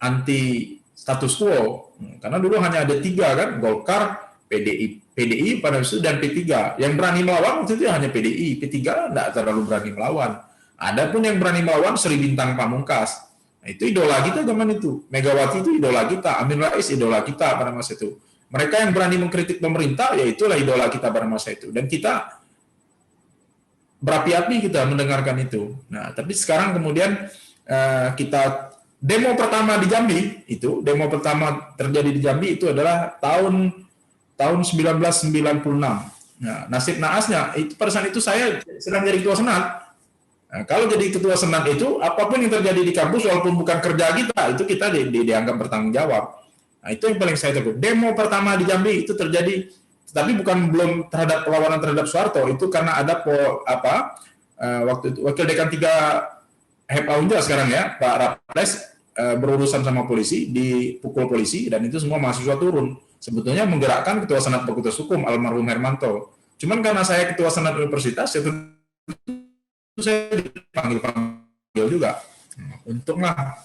anti status quo, karena dulu hanya ada 3 kan, Golkar, PDI pada itu dan P3. Yang berani melawan waktu itu hanya PDI, P3 tidak terlalu berani melawan. Ada pun yang berani melawan Sri Bintang Pamungkas. Nah, itu idola kita zaman itu. Megawati itu idola kita, Amin Rais idola kita pada masa itu. Mereka yang berani mengkritik pemerintah, ya itulah idola kita pada masa itu. Dan kita berapi-api kita mendengarkan itu. Nah, tapi sekarang kemudian kita demo pertama di Jambi itu, demo pertama terjadi di Jambi itu adalah tahun 1996. Nah, nasib naasnya itu pada saat itu saya sedang jadi ketua senat. Nah, kalau jadi ketua senat itu apapun yang terjadi di kampus walaupun bukan kerja kita dianggap bertanggung jawab. Nah, itu yang paling saya takut. Demo pertama di Jambi itu terjadi, tapi belum terhadap perlawanan terhadap Soeharto, itu karena ada waktu itu wakil dekan 3 HEPA Unja sekarang ya, Pak Raples berurusan sama polisi, dipukul polisi, dan itu semua mahasiswa turun. Sebetulnya menggerakkan ketua senat fakultas hukum almarhum Hermanto. Cuman karena saya ketua senat universitas, itu saya dipanggil juga. Untunglah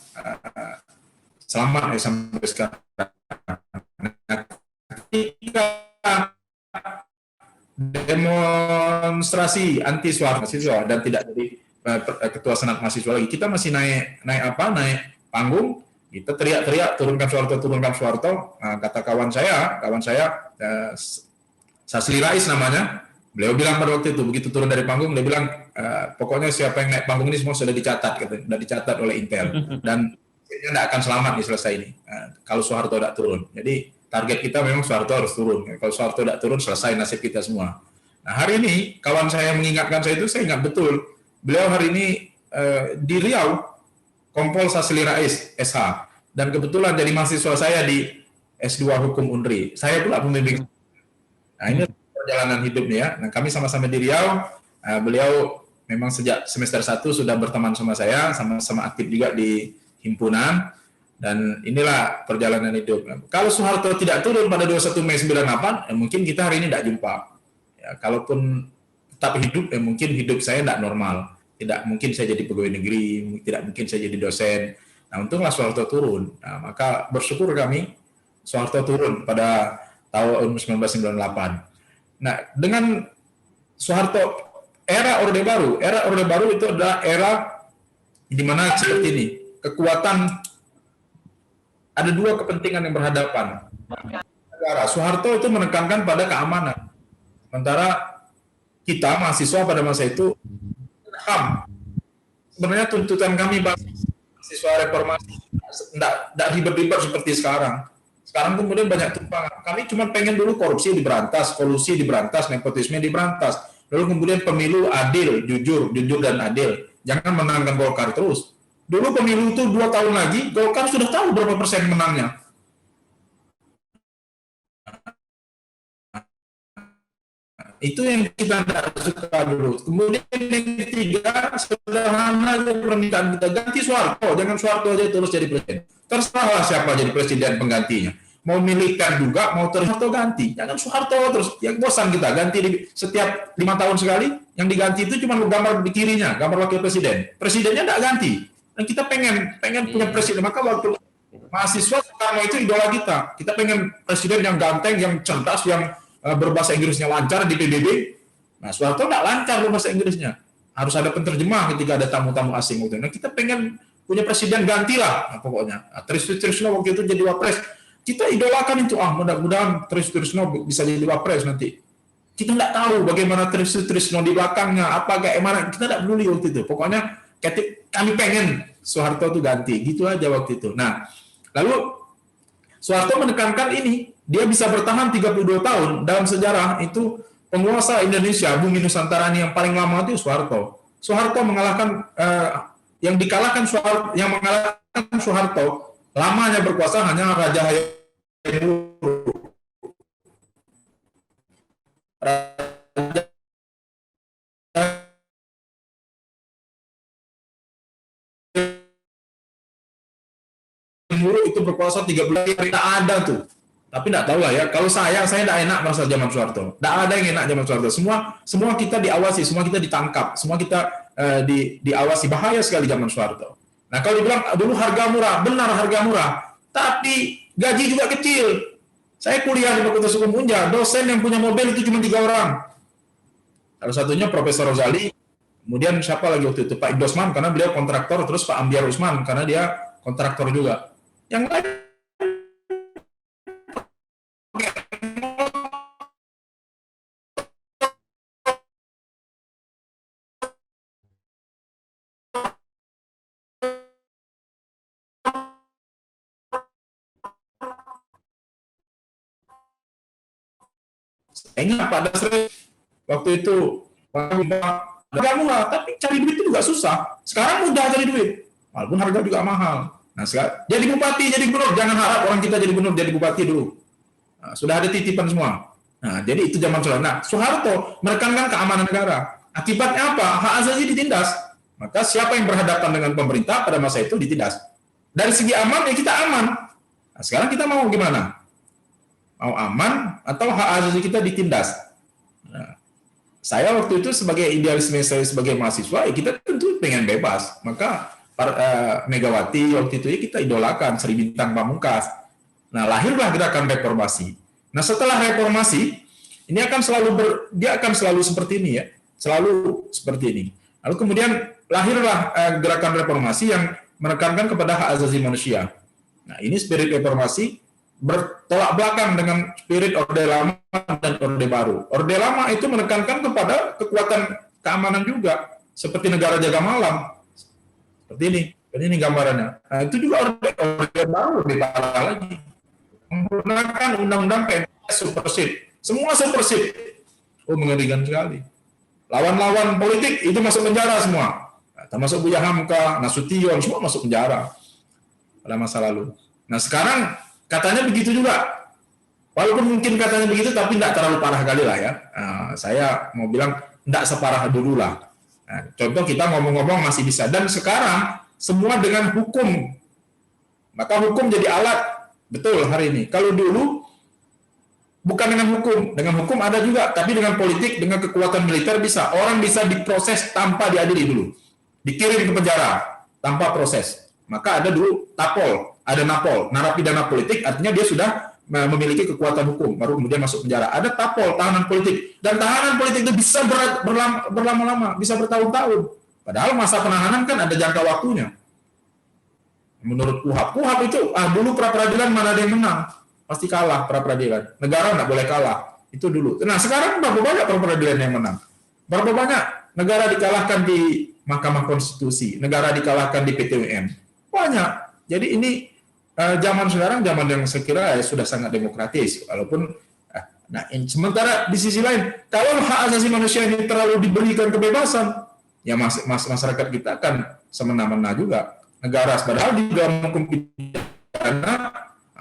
selamat sampai sekarang. Ketika demonstrasi anti Soeharto mahasiswa dan tidak jadi ketua senat mahasiswa lagi, kita masih naik panggung, kita teriak-teriak turunkan Soeharto. Nah, kata kawan saya Sasli Rais namanya, beliau bilang pada waktu itu begitu turun dari panggung, dia bilang pokoknya siapa yang naik panggung ini semua sudah dicatat oleh Intel dan tidak akan selamat nih selesai ini kalau Soeharto tidak turun. Jadi target kita memang Soeharto harus turun. Kalau Soeharto tidak turun, selesai nasib kita semua. Nah, hari ini kawan saya mengingatkan saya itu, saya ingat betul. Beliau hari ini di Riau, Kompol Sasli Rais, SH. Dan kebetulan jadi mahasiswa saya di S2 Hukum Unri. Saya pula pembimbing. Nah, ini perjalanan hidupnya ya. Nah, kami sama-sama di Riau. Beliau memang sejak semester 1 sudah berteman sama saya, sama-sama aktif juga di himpunan. Dan inilah perjalanan hidup. Kalau Soeharto tidak turun pada 21 Mei 98, mungkin kita hari ini tidak jumpa. Ya, kalaupun tetap hidup, mungkin hidup saya tidak normal. Tidak mungkin saya jadi pegawai negeri, tidak mungkin saya jadi dosen. Nah, untunglah Soeharto turun. Nah, maka bersyukur kami Soeharto turun pada tahun 1998. Nah, dengan Soeharto, era Orde Baru itu adalah era di mana seperti ini, kekuatan, ada 2 kepentingan yang berhadapan. Negara. Soeharto itu menekankan pada keamanan. Sementara kita mahasiswa pada masa itu HAM. Sebenarnya tuntutan kami mahasiswa reformasi tidak ribet-ribet seperti sekarang. Sekarang kemudian banyak tumpangan. Kami cuma pengen dulu korupsi diberantas, kolusi diberantas, nepotisme diberantas. Lalu kemudian pemilu adil, jujur dan adil. Jangan menangkan Golkar terus. Dulu pemilu itu 2 tahun lagi, Golkar sudah tahu berapa persen menangnya. Itu yang kita tidak suka dulu. Kemudian yang ketiga, sederhana permintaan kita, ganti Soeharto, jangan Soeharto aja terus jadi presiden. Terserahlah siapa jadi presiden penggantinya. Mau milihkan juga, mau terus Soeharto ganti. Jangan Soeharto terus, yang bosan kita ganti di setiap 5 tahun sekali. Yang diganti itu cuma gambar di kirinya, gambar wakil presiden. Presidennya tidak ganti. Dan kita pengen punya presiden. Maka waktu mahasiswa Soekarno itu idola kita. Kita pengen presiden yang ganteng, yang cerdas, yang berbahasa Inggrisnya lancar di PBB. Nah, Soeharto tidak lancar berbahasa Inggrisnya. Harus ada penterjemah ketika ada tamu-tamu asing. Nah, kita pengen punya presiden gantilah, nah, pokoknya. Nah, Trisno waktu itu jadi wapres. Kita idolakan itu, mudah-mudahan Trisno bisa jadi wapres nanti. Kita tidak tahu bagaimana Trisno di belakangnya, apa kayak mana, kita tidak peduli waktu itu. Pokoknya kami pengen Soeharto itu ganti, gitu aja waktu itu. Nah, lalu Soeharto menekankan ini, dia bisa bertahan 32 tahun dalam sejarah itu penguasa Indonesia, Bumi Nusantara yang paling lama itu Soeharto. Soeharto mengalahkan yang mengalahkan Soeharto lamanya berkuasa hanya Raja Hayam Wuruk. Itu berkuasa 13 hari, tidak ada tuh. Tapi tidak tahu lah ya. Kalau saya tidak enak masa zaman Soeharto. Tidak ada yang enak zaman Soeharto. Semua kita diawasi, semua kita ditangkap, semua kita diawasi. Bahaya sekali zaman Soeharto. Nah, kalau dibilang dulu harga murah, benar harga murah. Tapi gaji juga kecil. Saya kuliah di Fakultas Hukum Unja, dosen yang punya mobil itu cuma 3 orang. Salah satunya Profesor Rozali. Kemudian siapa lagi waktu itu? Pak Idosman, karena beliau kontraktor. Terus Pak Ambiar Usman, karena dia kontraktor juga. Yang lain ingat Pak Dasri waktu itu harga murah, tapi cari duit itu juga susah. Sekarang mudah cari duit, walaupun harga juga mahal. Nah, jadi bupati, jadi gubernur, jangan harap orang kita jadi gubernur, jadi bupati dulu. Nah, sudah ada titipan semua. Nah, jadi itu zaman Soeharto. Nah, Soeharto menekankan keamanan negara. Akibatnya apa? Hak asasi ditindas. Maka siapa yang berhadapan dengan pemerintah pada masa itu ditindas. Dari segi aman, ya kita aman. Nah, sekarang kita mau gimana? Mau aman atau hak asasi kita ditindas? Nah, saya waktu itu sebagai idealisme saya sebagai mahasiswa, ya kita tentu pengen bebas. Maka Megawati waktu itu ya kita idolakan, Sri Bintang Pamungkas. Nah, lahirlah gerakan reformasi. Nah, setelah reformasi, ini akan dia akan selalu seperti ini ya, selalu seperti ini. Lalu kemudian lahirlah gerakan reformasi yang menekankan kepada hak asasi manusia. Nah, ini spirit reformasi bertolak belakang dengan spirit Orde Lama dan Orde Baru. Orde Lama itu menekankan kepada kekuatan keamanan juga, seperti negara jaga malam. Seperti ini gambarannya. Nah, itu juga Orde Baru lebih parah lagi. Menggunakan undang-undang PNS supersede. Semua supersede. Oh, mengerikan sekali. Lawan-lawan politik itu masuk penjara semua. Nah, termasuk Buya Hamka, Nasution, semua masuk penjara pada masa lalu. Nah, sekarang katanya begitu juga. Walaupun mungkin katanya begitu, tapi tidak terlalu parah kali lah ya. Nah, saya mau bilang tidak separah dulu lah. Nah, contoh kita ngomong-ngomong masih bisa. Dan sekarang semua dengan hukum. Maka hukum jadi alat. Betul hari ini. Kalau dulu bukan dengan hukum ada juga. Tapi dengan politik, dengan kekuatan militer bisa. Orang bisa diproses tanpa diadili dulu. Dikirim ke penjara tanpa proses. Maka ada dulu tapol, ada napol. Narapidana politik artinya dia sudah memiliki kekuatan hukum, baru kemudian masuk penjara. Ada tapol, tahanan politik. Dan tahanan politik itu bisa berlama-lama, bisa bertahun-tahun. Padahal masa penahanan kan ada jangka waktunya. Menurut KUHAP itu dulu pra-peradilan mana ada yang menang? Pasti kalah pra-peradilan. Negara nggak boleh kalah. Itu dulu. Nah, sekarang berapa banyak pra-peradilan yang menang? Berapa banyak negara dikalahkan di Mahkamah Konstitusi, negara dikalahkan di PT UN? Banyak. Jadi ini zaman sekarang zaman yang saya kira sudah sangat demokratis, walaupun sementara di sisi lain, kalau hak asasi manusia ini terlalu diberikan kebebasan, ya masyarakat kita akan semena-mena juga. Negara padahal di dalam hukum pidana,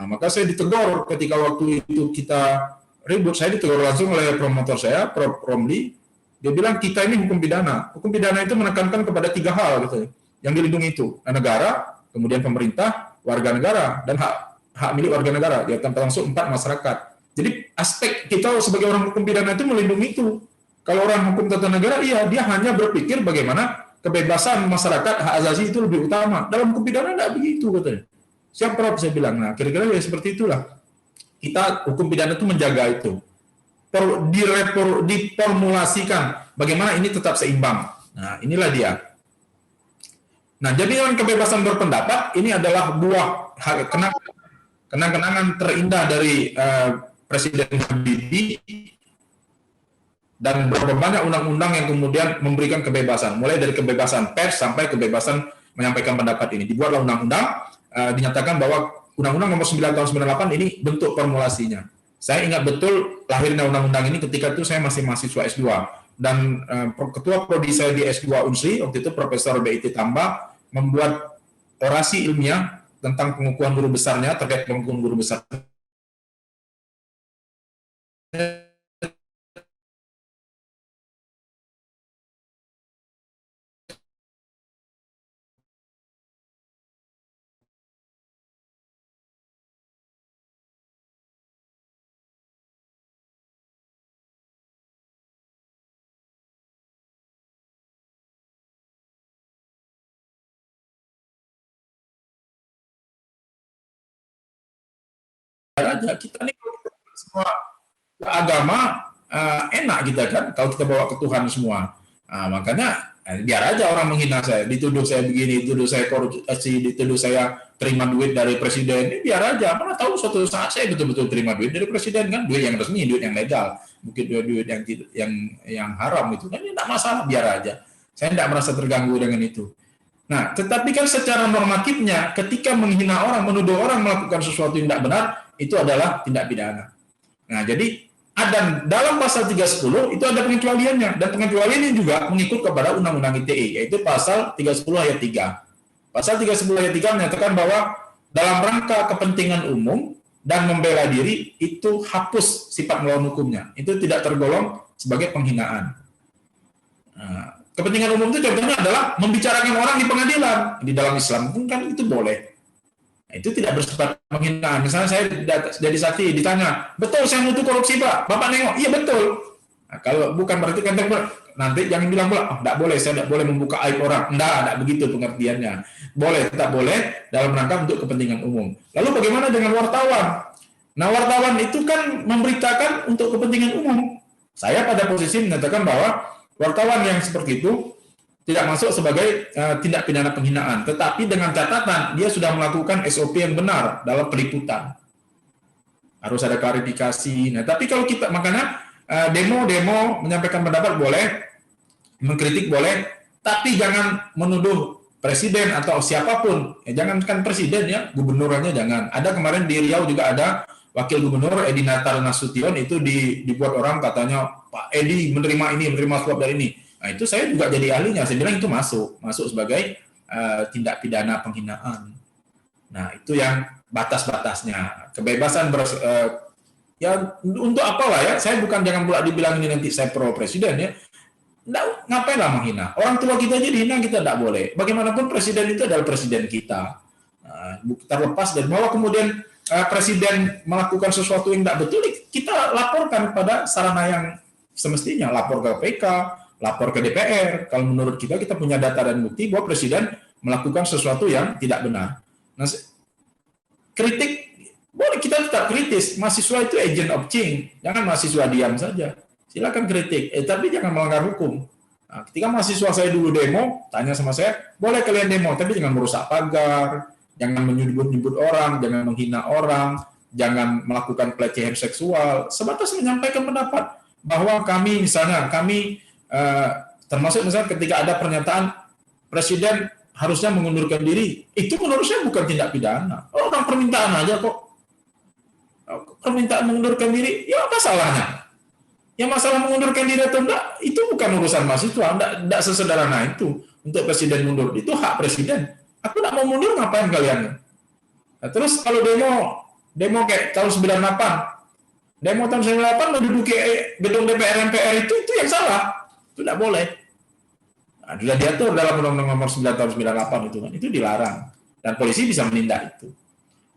maka saya ditegur ketika waktu itu kita ribut, saya ditegur langsung oleh promotor saya, Prof. Romli. Dia bilang kita ini hukum pidana. Hukum pidana itu menekankan kepada 3 hal gitu, yang dilindungi itu, negara, kemudian pemerintah, warga negara, dan hak milik warga negara, ya termasuk 4 masyarakat. Jadi aspek kita sebagai orang hukum pidana itu melindungi itu. Kalau orang hukum tata negara, iya dia hanya berpikir bagaimana kebebasan masyarakat, hak asasi itu lebih utama. Dalam hukum pidana tidak begitu katanya. Siap Prof, saya bilang. Nah, kira-kira ya seperti itulah. Kita hukum pidana itu menjaga itu. Diformulasikan bagaimana ini tetap seimbang. Nah, inilah dia. Nah, jadi dengan kebebasan berpendapat ini adalah buah kenang-kenangan terindah dari Presiden Habibie, dan berapa banyak undang-undang yang kemudian memberikan kebebasan, mulai dari kebebasan pers sampai kebebasan menyampaikan pendapat ini. Dibuatlah undang-undang, dinyatakan bahwa Undang-Undang Nomor 9 Tahun 98 ini bentuk formulasinya. Saya ingat betul lahirnya undang-undang ini ketika itu saya masih mahasiswa S2, dan ketua prodi saya di S2 Unsri waktu itu Profesor B.I.T. Tamba membuat orasi ilmiah tentang pengukuhan guru besarnya, terkait pengukuhan guru besar. Aja kita nih semua agama enak kita kan kalau kita bawa ke Tuhan semua. Makanya biar aja orang menghina saya, dituduh saya begini, dituduh saya korupsi, dituduh saya terima duit dari presiden, ini biar aja. Mana tahu suatu saat saya betul-betul terima duit dari presiden, kan duit yang resmi, duit yang legal, mungkin duit yang haram itu kan tidak masalah, biar aja. Saya tidak merasa terganggu dengan itu. Nah, tetapi kan secara normatifnya ketika menghina orang, menuduh orang melakukan sesuatu yang tidak benar, itu adalah tindak pidana. Nah, jadi dalam pasal 310 itu ada pengecualiannya, dan pengecualiannya juga mengikut kepada Undang-Undang ITE, yaitu pasal 310 ayat 3. Pasal 310 ayat 3 menyatakan bahwa dalam rangka kepentingan umum dan membela diri itu hapus sifat melawan hukumnya. Itu tidak tergolong sebagai penghinaan. Nah, kepentingan umum itu contohnya adalah membicarakan orang di pengadilan. Di dalam Islam pun kan itu boleh. Nah, itu tidak bersifat penghinaan. Misalnya saya jadi saksi ditanya, betul saya nuduh korupsi Pak? Bapak nengok, iya betul. Nah, kalau bukan berarti kan nanti jangan bilang pula, oh, tidak boleh, saya tidak boleh membuka aib orang. Tidak begitu pengertiannya. Boleh, tetap boleh dalam rangka untuk kepentingan umum. Lalu bagaimana dengan wartawan? Nah, wartawan itu kan memberitakan untuk kepentingan umum. Saya pada posisi menyatakan bahwa wartawan yang seperti itu tidak masuk sebagai tindak pidana penghinaan, tetapi dengan catatan dia sudah melakukan SOP yang benar dalam peliputan. Harus ada klarifikasi. Nah, tapi kalau kita makanya demo menyampaikan pendapat boleh, mengkritik boleh, tapi jangan menuduh presiden atau siapapun. Ya, jangankan presiden ya, gubernurnya jangan. Ada kemarin di Riau juga ada wakil gubernur Edi Natar Nasution itu dibuat orang katanya Pak Edi menerima suap dari ini. Nah, itu saya juga jadi ahlinya. Saya bilang itu masuk sebagai tindak pidana penghinaan. Nah, itu yang batas-batasnya. Kebebasan ya untuk apalah ya? Saya bukan jangan pula dibilang ini nanti saya pro presiden ya. Ngapainlah menghina? Orang tua kita aja dihina, kita tidak boleh. Bagaimanapun presiden itu adalah presiden kita. Terlepas dari bahwa kemudian presiden melakukan sesuatu yang tidak betul, kita laporkan pada sarana yang semestinya, lapor ke PK, lapor ke DPR. Kalau menurut kita punya data dan bukti bahwa presiden melakukan sesuatu yang tidak benar. Nah, kritik boleh, kita tetap kritis. Mahasiswa itu agent of change. Jangan mahasiswa diam saja. Silakan kritik, tapi jangan melanggar hukum. Nah, ketika mahasiswa saya dulu demo, tanya sama saya, boleh kalian demo, tapi jangan merusak pagar, jangan menyebut-nyebut orang, jangan menghina orang, jangan melakukan pelecehan seksual. Sebatas menyampaikan pendapat bahwa kami termasuk misalnya ketika ada pernyataan presiden harusnya mengundurkan diri. Itu menurut saya bukan tindak pidana. Orang permintaan aja kok. Permintaan mengundurkan diri, ya apa salahnya? Yang masalah mengundurkan diri atau enggak, itu bukan urusan mahasiswa, enggak sesederhana itu. Untuk presiden mundur, itu hak presiden. Aku enggak mau mundur, ngapain kalian? Nah, terus kalau demo kayak tahun 98, demo tahun 98 menduduki gedung DPR MPR itu yang salah. Itu enggak boleh. Nah, sudah diatur dalam Undang-Undang Nomor 9 tahun 98 itu kan, itu dilarang. Dan polisi bisa menindak itu.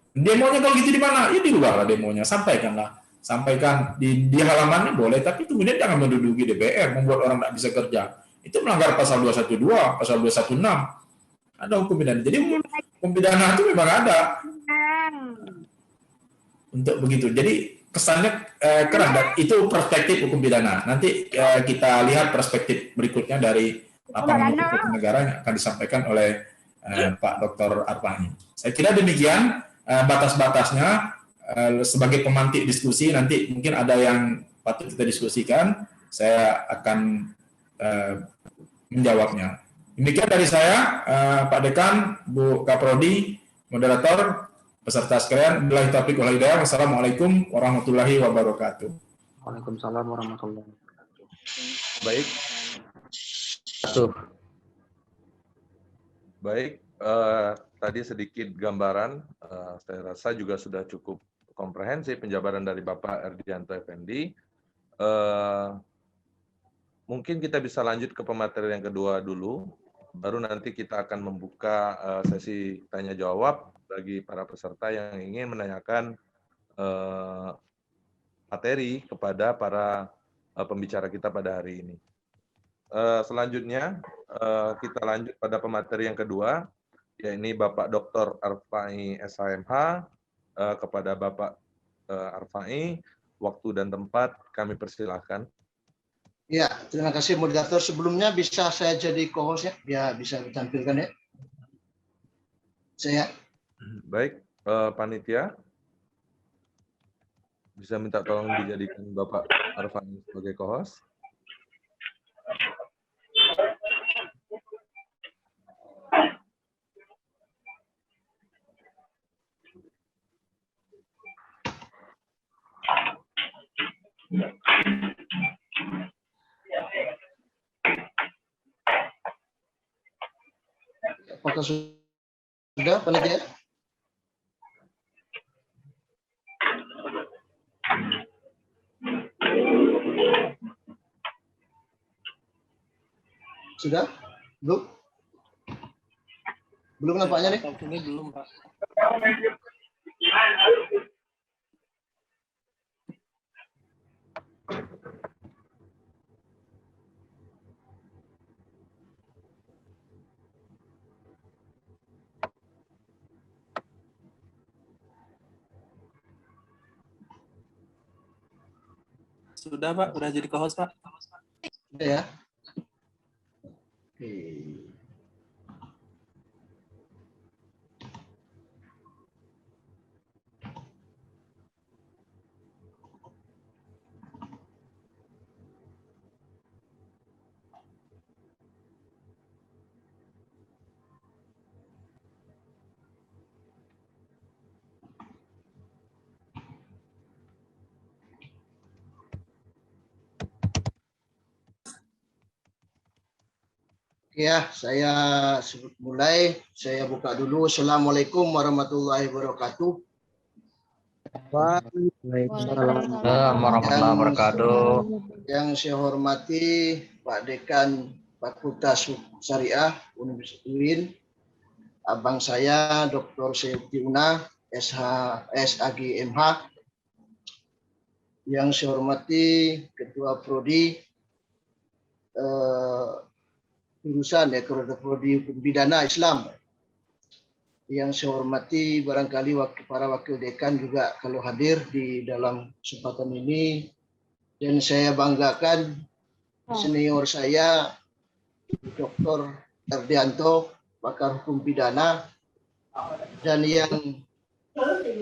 Demonya kalau gitu di mana? Ya di luar lah demonya, sampaikan di halamannya boleh, tapi kemudian jangan menduduki DPR, membuat orang tidak bisa kerja. Itu melanggar pasal 212, pasal 216. Ada hukum pidana. Jadi hukum pidana itu memang ada. Untuk begitu. Jadi kesannya keren. Dan itu perspektif hukum pidana. Nanti kita lihat perspektif berikutnya dari lapangan hukum negara yang akan disampaikan oleh Pak Dr. Arfai. Saya kira demikian batas-batasnya. Sebagai pemantik diskusi, nanti mungkin ada yang patut kita diskusikan, saya akan menjawabnya. Demikian dari saya, Pak Dekan, Bu Kaprodi, moderator, peserta sekalian. Billahi taufiq wal hidayah. Wassalamualaikum warahmatullahi wabarakatuh. Waalaikumsalam warahmatullahi wabarakatuh. Baik. Baik, tadi sedikit gambaran, saya rasa juga sudah cukup komprehensif penjabaran dari Bapak Erdianto Effendi. Mungkin kita bisa lanjut ke pemateri yang kedua dulu, baru nanti kita akan membuka sesi tanya jawab bagi para peserta yang ingin menanyakan materi kepada para pembicara kita pada hari ini. Selanjutnya kita lanjut pada pemateri yang kedua, yaitu Bapak Dr. Arfai SHMH. Kepada Bapak Arfai, waktu dan tempat kami persilahkan. Ya, terima kasih moderator. Sebelumnya bisa saya jadi co-host ya, biar bisa ditampilkan ya. Saya. Baik, panitia. Bisa minta tolong dijadikan Bapak Arfai sebagai co-host. Apakah sudah panitia? Sudah? Belum? Belum nampaknya nih? Ini belum, Pak. Sudah, Pak. Sudah jadi co-host, Pak. Sudah ya? Oke. Ya, saya mulai. Saya buka dulu. Assalamualaikum warahmatullahi wabarakatuh. Waalaikumsalam warahmatullahi wabarakatuh. Yang saya hormati Pak Dekan Fakultas Syariah Universitas UIN, abang saya Dr. Seydi Una, SHMH. Yang saya hormati Ketua Prodi urusan Prodi Hukum Pidana Islam. Yang saya hormati barangkali para wakil dekan juga kalau hadir di dalam kesempatan ini, dan saya banggakan senior saya Dr. Erdianto, pakar hukum pidana, dan yang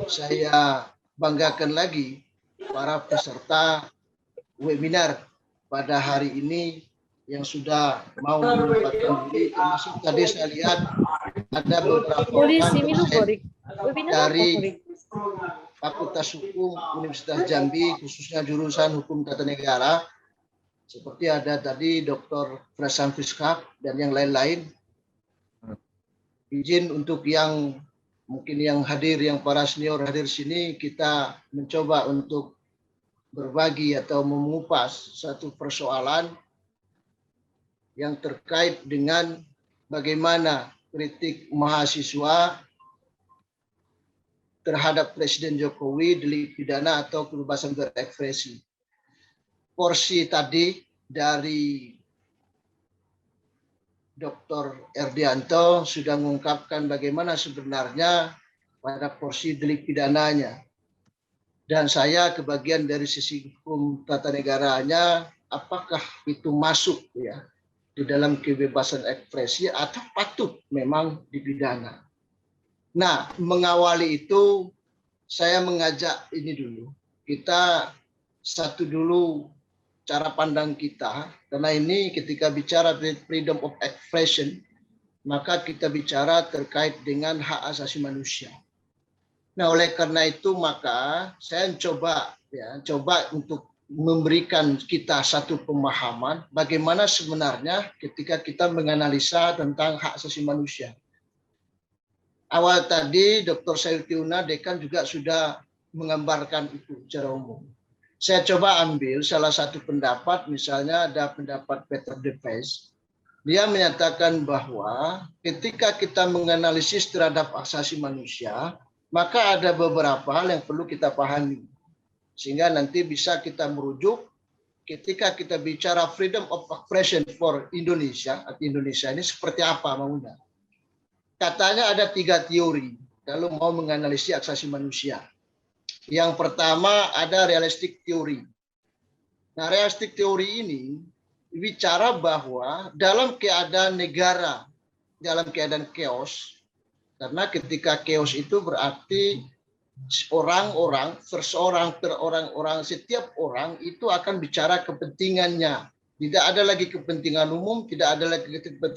saya banggakan lagi para peserta webinar pada hari ini yang sudah mau menyempatkan diri, termasuk tadi saya lihat ada beberapa orang dosen dari Fakultas Hukum Universitas Jambi, khususnya jurusan Hukum Tata Negara, seperti ada tadi Dr. Prasan Fiskak dan yang lain-lain. Izin untuk yang mungkin yang hadir, yang para senior hadir sini, kita mencoba untuk berbagi atau mengupas satu persoalan yang terkait dengan bagaimana kritik mahasiswa terhadap Presiden Jokowi, delik pidana atau kebebasan berekspresi. Porsi tadi dari Dr. Erdianto sudah mengungkapkan bagaimana sebenarnya pada porsi delik pidananya. Dan saya kebagian dari sisi hukum tata negaranya, apakah itu masuk ya di dalam kebebasan ekspresi atau patut memang dipidana. Nah, mengawali itu saya mengajak ini dulu. Kita satu dulu cara pandang kita, karena ini ketika bicara freedom of expression, maka kita bicara terkait dengan hak asasi manusia. Nah, oleh karena itu maka saya coba untuk memberikan kita satu pemahaman bagaimana sebenarnya ketika kita menganalisa tentang hak asasi manusia. Awal tadi Dr. Sayutiuna Dekan juga sudah menggambarkan itu secara umum. Saya coba ambil salah satu pendapat, misalnya ada pendapat Peter De Vries. Dia menyatakan bahwa ketika kita menganalisis terhadap hak asasi manusia, maka ada beberapa hal yang perlu kita pahami. Sehingga nanti bisa kita merujuk ketika kita bicara freedom of expression for Indonesia, atau Indonesia ini seperti apa maunya. Katanya ada 3 teori kalau mau menganalisis hak asasi manusia. Yang pertama ada realistic theory. Nah, realistic theory ini bicara bahwa dalam keadaan negara, dalam keadaan chaos, karena ketika chaos itu berarti orang-orang, perseorang per orang-orang, setiap orang itu akan bicara kepentingannya. Tidak ada lagi kepentingan umum, tidak ada lagi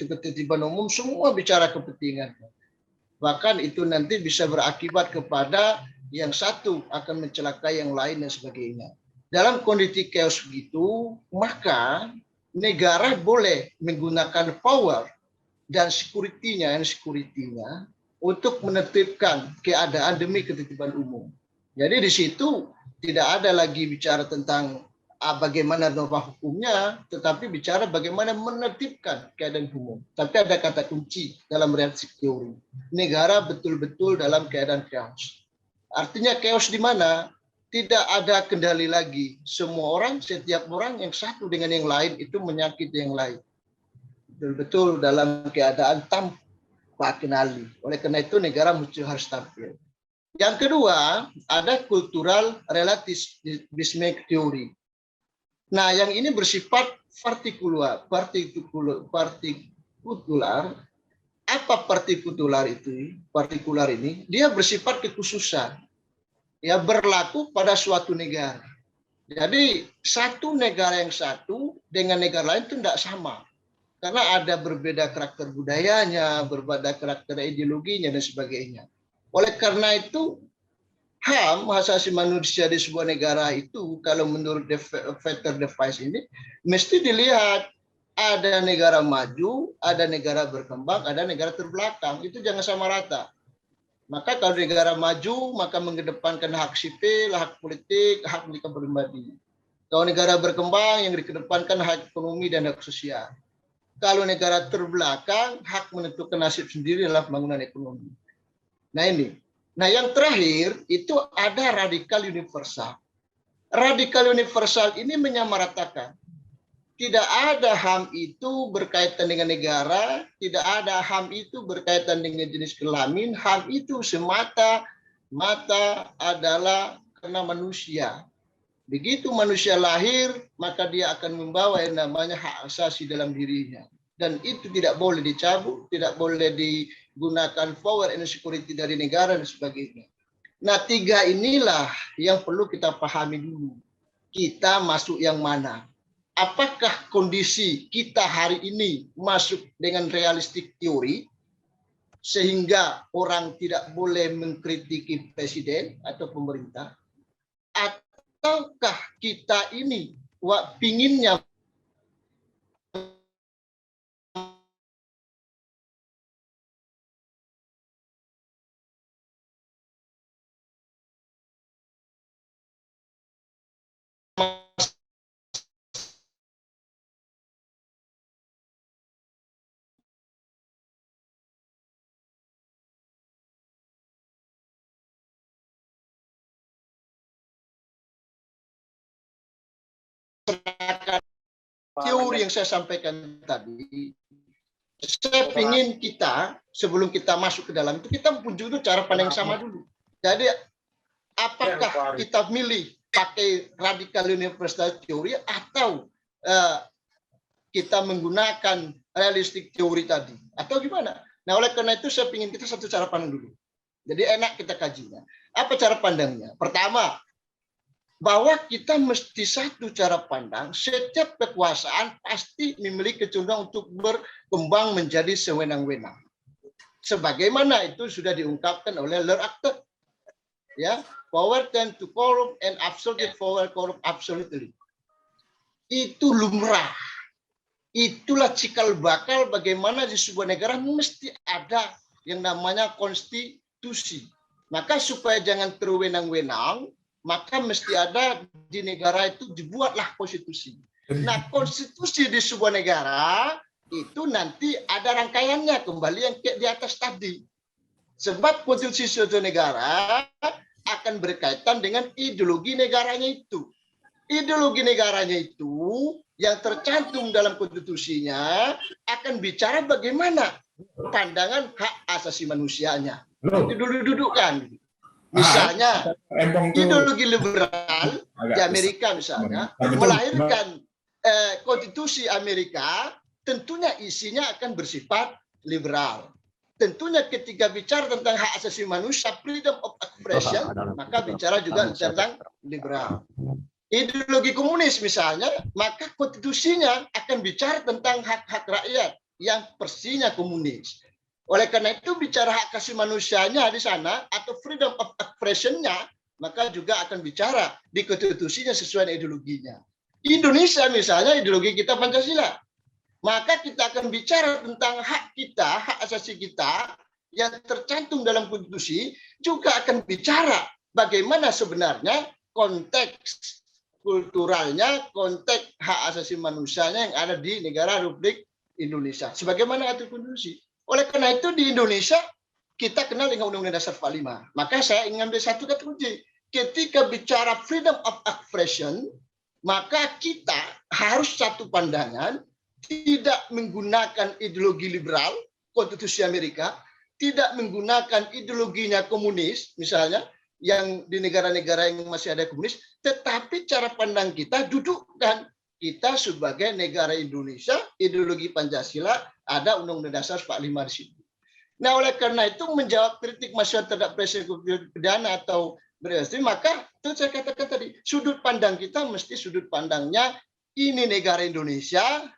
ketertiban umum, semua bicara kepentingan. Bahkan itu nanti bisa berakibat kepada yang satu akan mencelakai yang lain dan sebagainya. Dalam kondisi chaos begitu, maka negara boleh menggunakan power dan security-nya untuk menertibkan keadaan demi ketertiban umum. Jadi di situ tidak ada lagi bicara tentang bagaimana norma hukumnya, tetapi bicara bagaimana menertibkan keadaan umum. Tapi ada kata kunci dalam realistic theory. Negara betul-betul dalam keadaan chaos. Artinya chaos di mana? Tidak ada kendali lagi. Semua orang, setiap orang yang satu dengan yang lain itu menyakiti yang lain. Betul-betul dalam keadaan tanpa kendali. Oleh karena itu negara mesti harus stabil. Yang kedua, ada cultural relativism theory. Nah, yang ini bersifat partikular. Apa partikular itu? Partikular ini dia bersifat kekhususan. Ya, berlaku pada suatu negara. Jadi satu negara yang satu dengan negara lain itu tidak sama. Karena ada berbeda karakter budayanya, berbeda karakter ideologinya dan sebagainya. Oleh karena itu HAM, hak asasi manusia di sebuah negara itu, kalau menurut Peter De Vries ini, mesti dilihat ada negara maju, ada negara berkembang, ada negara terbelakang. Itu jangan sama rata. Maka kalau negara maju, maka mengedepankan hak sipil, hak politik, hak milik pribadi. Kalau negara berkembang, yang dikedepankan hak ekonomi dan hak sosial. Kalau negara terbelakang, hak menentukan nasib sendiri adalah pembangunan ekonomi. Nah ini. Nah, yang terakhir itu ada radikal universal. Radikal universal ini menyamaratakan. Tidak ada HAM itu berkaitan dengan negara, tidak ada HAM itu berkaitan dengan jenis kelamin, HAM itu semata-mata adalah karena manusia. Begitu manusia lahir, maka dia akan membawa yang namanya hak asasi dalam dirinya. Dan itu tidak boleh dicabut, tidak boleh digunakan power and security dari negara dan sebagainya. Nah, 3 inilah yang perlu kita pahami dulu. Kita masuk yang mana? apakah kondisi kita hari ini masuk dengan realistik teori sehingga orang tidak boleh mengkritiki presiden atau pemerintah, ataukah kita ini pinginnya teori yang saya sampaikan tadi, saya ingin kita sebelum kita masuk ke dalam itu kita pun juga cara pandang yang sama dulu. Jadi apakah kita milih pakai radikal universal teori atau kita menggunakan realistik teori tadi atau gimana? Nah, oleh karena itu saya ingin kita satu cara pandang dulu. Jadi enak kita kajinya. Apa cara pandangnya? Pertama, bahwa kita mesti satu cara pandang, setiap kekuasaan pasti memiliki kecenderungan untuk berkembang menjadi sewenang-wenang. Sebagaimana itu sudah diungkapkan oleh Leracte. Ya, power tend to corrupt and absolute power corrupt absolutely. Itu lumrah. Itulah cikal bakal bagaimana di sebuah negara mesti ada yang namanya konstitusi. Maka supaya jangan terwenang-wenang, maka mesti ada di negara itu dibuatlah konstitusi. Nah, konstitusi di sebuah negara itu nanti ada rangkaiannya kembali yang di atas tadi. Sebab konstitusi suatu negara akan berkaitan dengan ideologi negaranya itu. Ideologi negaranya itu yang tercantum dalam konstitusinya akan bicara bagaimana pandangan hak asasi manusianya. Nanti duduk-dudukkan. Misalnya ideologi liberal di Amerika misalnya melahirkan konstitusi Amerika, tentunya isinya akan bersifat liberal. Tentunya ketika bicara tentang hak asasi manusia, freedom of expression, maka bicara juga tentang liberal. Ideologi komunis misalnya, maka konstitusinya akan bicara tentang hak-hak rakyat yang persinya komunis. Oleh karena itu bicara hak asasi manusianya di sana atau freedom of expression-nya, maka juga akan bicara di konstitusinya sesuai dengan ideologinya. Indonesia misalnya ideologi kita Pancasila. Maka kita akan bicara tentang hak kita, hak asasi kita yang tercantum dalam konstitusi, juga akan bicara bagaimana sebenarnya konteks kulturalnya, konteks hak asasi manusianya yang ada di negara Republik Indonesia. Sebagaimana atur konstitusi. Oleh karena itu di Indonesia kita kenal dengan Undang-Undang Dasar 45. Maka saya ingin ambil satu kata kunci. Ketika bicara freedom of expression, maka kita harus satu pandangan, tidak menggunakan ideologi liberal, konstitusi Amerika, tidak menggunakan ideologinya komunis, misalnya, yang di negara-negara yang masih ada komunis, tetapi cara pandang kita dudukkan kita sebagai negara Indonesia, ideologi Pancasila, ada Undang-Undang Dasar 45 di situ. Nah, oleh karena itu menjawab kritik masyarakat terhadap presiden pidana atau berarti, maka itu saya katakan tadi, sudut pandang kita mesti sudut pandangnya ini negara Indonesia,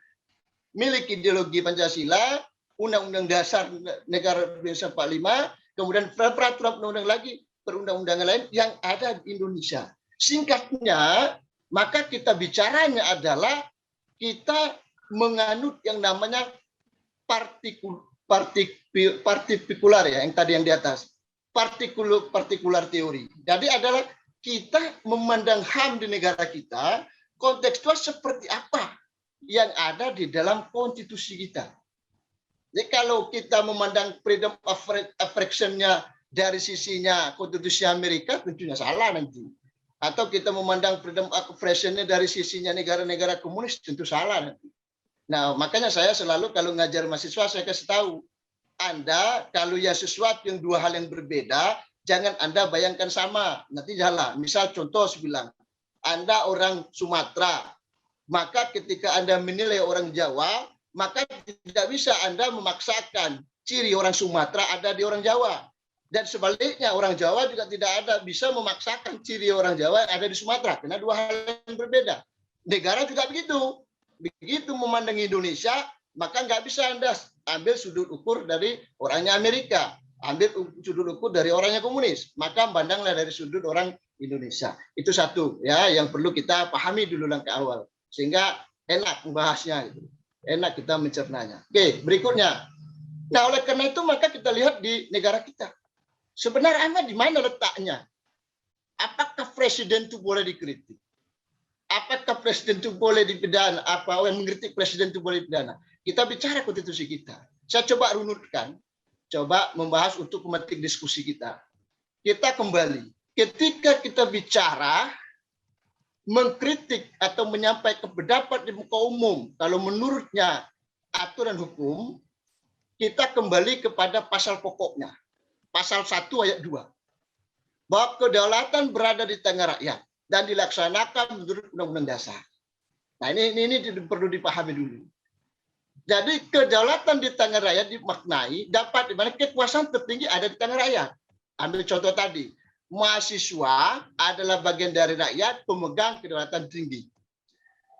milik ideologi Pancasila, Undang-Undang Dasar Negara Indonesia 45, kemudian peraturan undang-undang lagi, perundang-undangan lain yang ada di Indonesia. Singkatnya, maka kita bicaranya adalah kita menganut yang namanya partikular ya, yang tadi yang di atas. Partikular teori. Jadi adalah kita memandang HAM di negara kita, kontekstual seperti apa yang ada di dalam konstitusi kita. Jadi kalau kita memandang freedom of expression-nya dari sisinya konstitusi Amerika, tentunya salah nanti. Atau kita memandang freedom of expression-nya dari sisinya negara-negara komunis, tentu salah nanti. Nah, makanya saya selalu kalau ngajar mahasiswa, saya kasih tahu, Anda kalau ya sesuatu yang dua hal yang berbeda, jangan Anda bayangkan sama, nanti salah. Misal contoh saya bilang, Anda orang Sumatera, maka ketika Anda menilai orang Jawa, maka tidak bisa Anda memaksakan ciri orang Sumatera ada di orang Jawa. Dan sebaliknya orang Jawa juga tidak ada bisa memaksakan ciri orang Jawa yang ada di Sumatera, karena dua hal yang berbeda. Negara juga begitu. begitu memandang Indonesia, maka nggak bisa Anda ambil sudut ukur dari orangnya Amerika, ambil sudut ukur dari orangnya komunis, maka pandanglah dari sudut orang Indonesia. Itu satu ya yang perlu kita pahami dulu langkah awal, sehingga enak membahasnya, gitu. Enak kita mencernanya. Oke, berikutnya. Nah, oleh karena itu maka kita lihat di negara kita. Sebenarnya di mana letaknya? Apakah presiden itu boleh dikritik? Apakah presiden itu boleh dipidana? Apa yang mengkritik presiden itu boleh dipidana? Kita bicara konstitusi kita. Saya coba runutkan, coba membahas untuk pemetik diskusi kita. Kita kembali. Ketika kita bicara mengkritik atau menyampaikan pendapat di muka umum, kalau menurutnya aturan hukum, kita kembali kepada pasal pokoknya. Pasal 1 ayat 2. Bahwa kedaulatan berada di tangan rakyat dan dilaksanakan menurut Undang-Undang Dasar. Nah, ini perlu dipahami dulu. Jadi kedaulatan di tangan rakyat dimaknai dapat di mana kekuasaan tertinggi ada di tangan rakyat. Ambil contoh tadi, mahasiswa adalah bagian dari rakyat pemegang kedaulatan tinggi.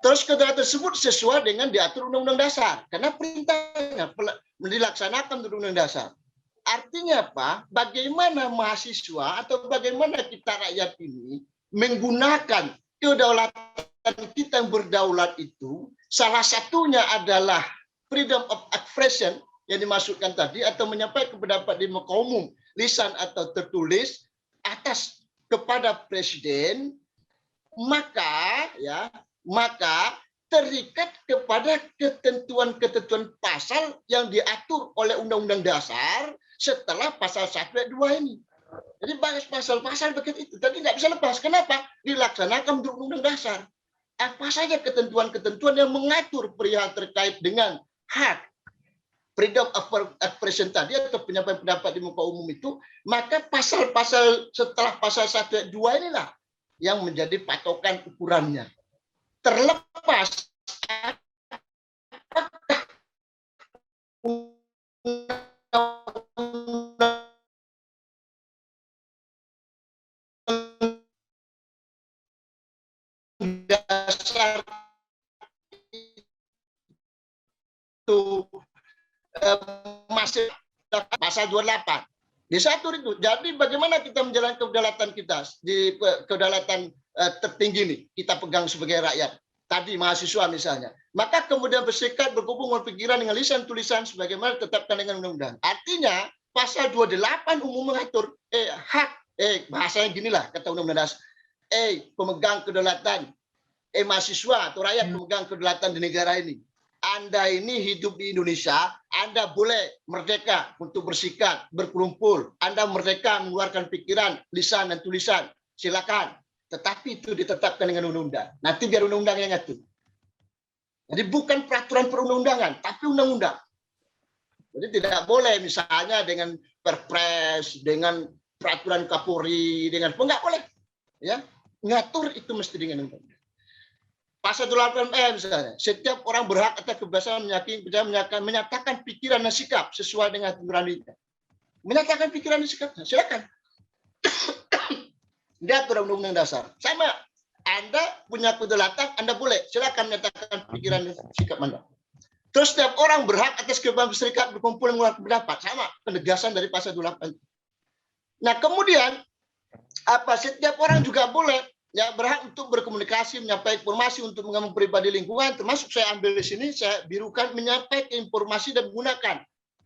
Terus kedaulatan tersebut sesuai dengan diatur Undang-Undang Dasar karena perintahnya dilaksanakan menurut Undang-Undang Dasar. Artinya apa? Bagaimana mahasiswa atau bagaimana kita rakyat ini menggunakan kedaulatan kita yang berdaulat itu, salah satunya adalah freedom of expression yang dimaksudkan tadi, atau menyampaikan pendapat di muka umum, lisan atau tertulis atas kepada presiden, maka terikat kepada ketentuan-ketentuan pasal yang diatur oleh Undang-Undang Dasar setelah pasal 1 ayat 2 ini. Jadi bahas pasal-pasal begitu itu tadi nggak bisa lepas. Kenapa? Dilaksanakan menurut Undang-Undang Dasar. Apa saja ketentuan-ketentuan yang mengatur perihal terkait dengan hak freedom of expression tadi atau penyampaian pendapat di muka umum itu, maka pasal-pasal setelah pasal 1 ayat 2 inilah yang menjadi patokan ukurannya. Terlepas dasar itu masih pasal 28 diatur itu. Jadi bagaimana kita menjalankan kedaulatan kita di kedaulatan tertinggi ini kita pegang sebagai rakyat. Tadi mahasiswa misalnya, maka kemudian bersikap berhubung pikiran dengan lisan tulisan sebagaimana ditetapkan dengan undang-undang. Artinya pasal 28 umum mengatur hak bahasanya ginilah kata undang-undang dasar. Pemegang kedaulatan mahasiswa atau rakyat pemegang kedaulatan di negara ini. Anda ini hidup di Indonesia, Anda boleh merdeka untuk bersikap, berkumpul. Anda merdeka mengeluarkan pikiran, lisan dan tulisan. Silakan. Tetapi itu ditetapkan dengan undang-undang. Nanti biar undang-undang yang ngatur. Jadi bukan peraturan perundang-undangan, tapi undang-undang. Jadi tidak boleh misalnya dengan perpres, dengan peraturan Kapolri, dengan enggak boleh. Ya, ngatur itu mesti dengan undang-undang. Pasal 28 misalnya, setiap orang berhak atas kebebasan menyatakan pikiran dan sikap sesuai dengan nuraninya. Menyatakan pikiran dan sikapnya, silakan. Diatur Undang-Undang Dasar. Sama, Anda punya kedaulatan, Anda boleh silakan menyatakan pikiran dan sikap Anda. Terus setiap orang berhak atas kebebasan berserikat, berkumpul, mengeluarkan pendapat. Sama, penegasan dari pasal 28. Nah, kemudian setiap orang juga boleh berhak untuk berkomunikasi, menyampaikan informasi untuk mengamankan pribadi lingkungan, termasuk saya ambil di sini, saya birukan menyampaikan informasi dan menggunakan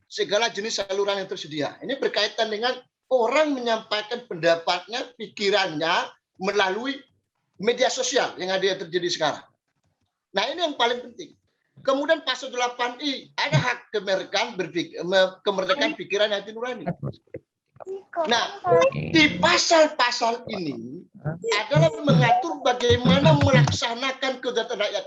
segala jenis saluran yang tersedia. Ini berkaitan dengan orang menyampaikan pendapatnya, pikirannya melalui media sosial yang terjadi sekarang. Nah, ini yang paling penting. Kemudian pasal 8I, ada hak kemerdekaan pikiran hati nurani. Nah, di pasal-pasal ini adalah mengatur bagaimana melaksanakan kedaulatan rakyat.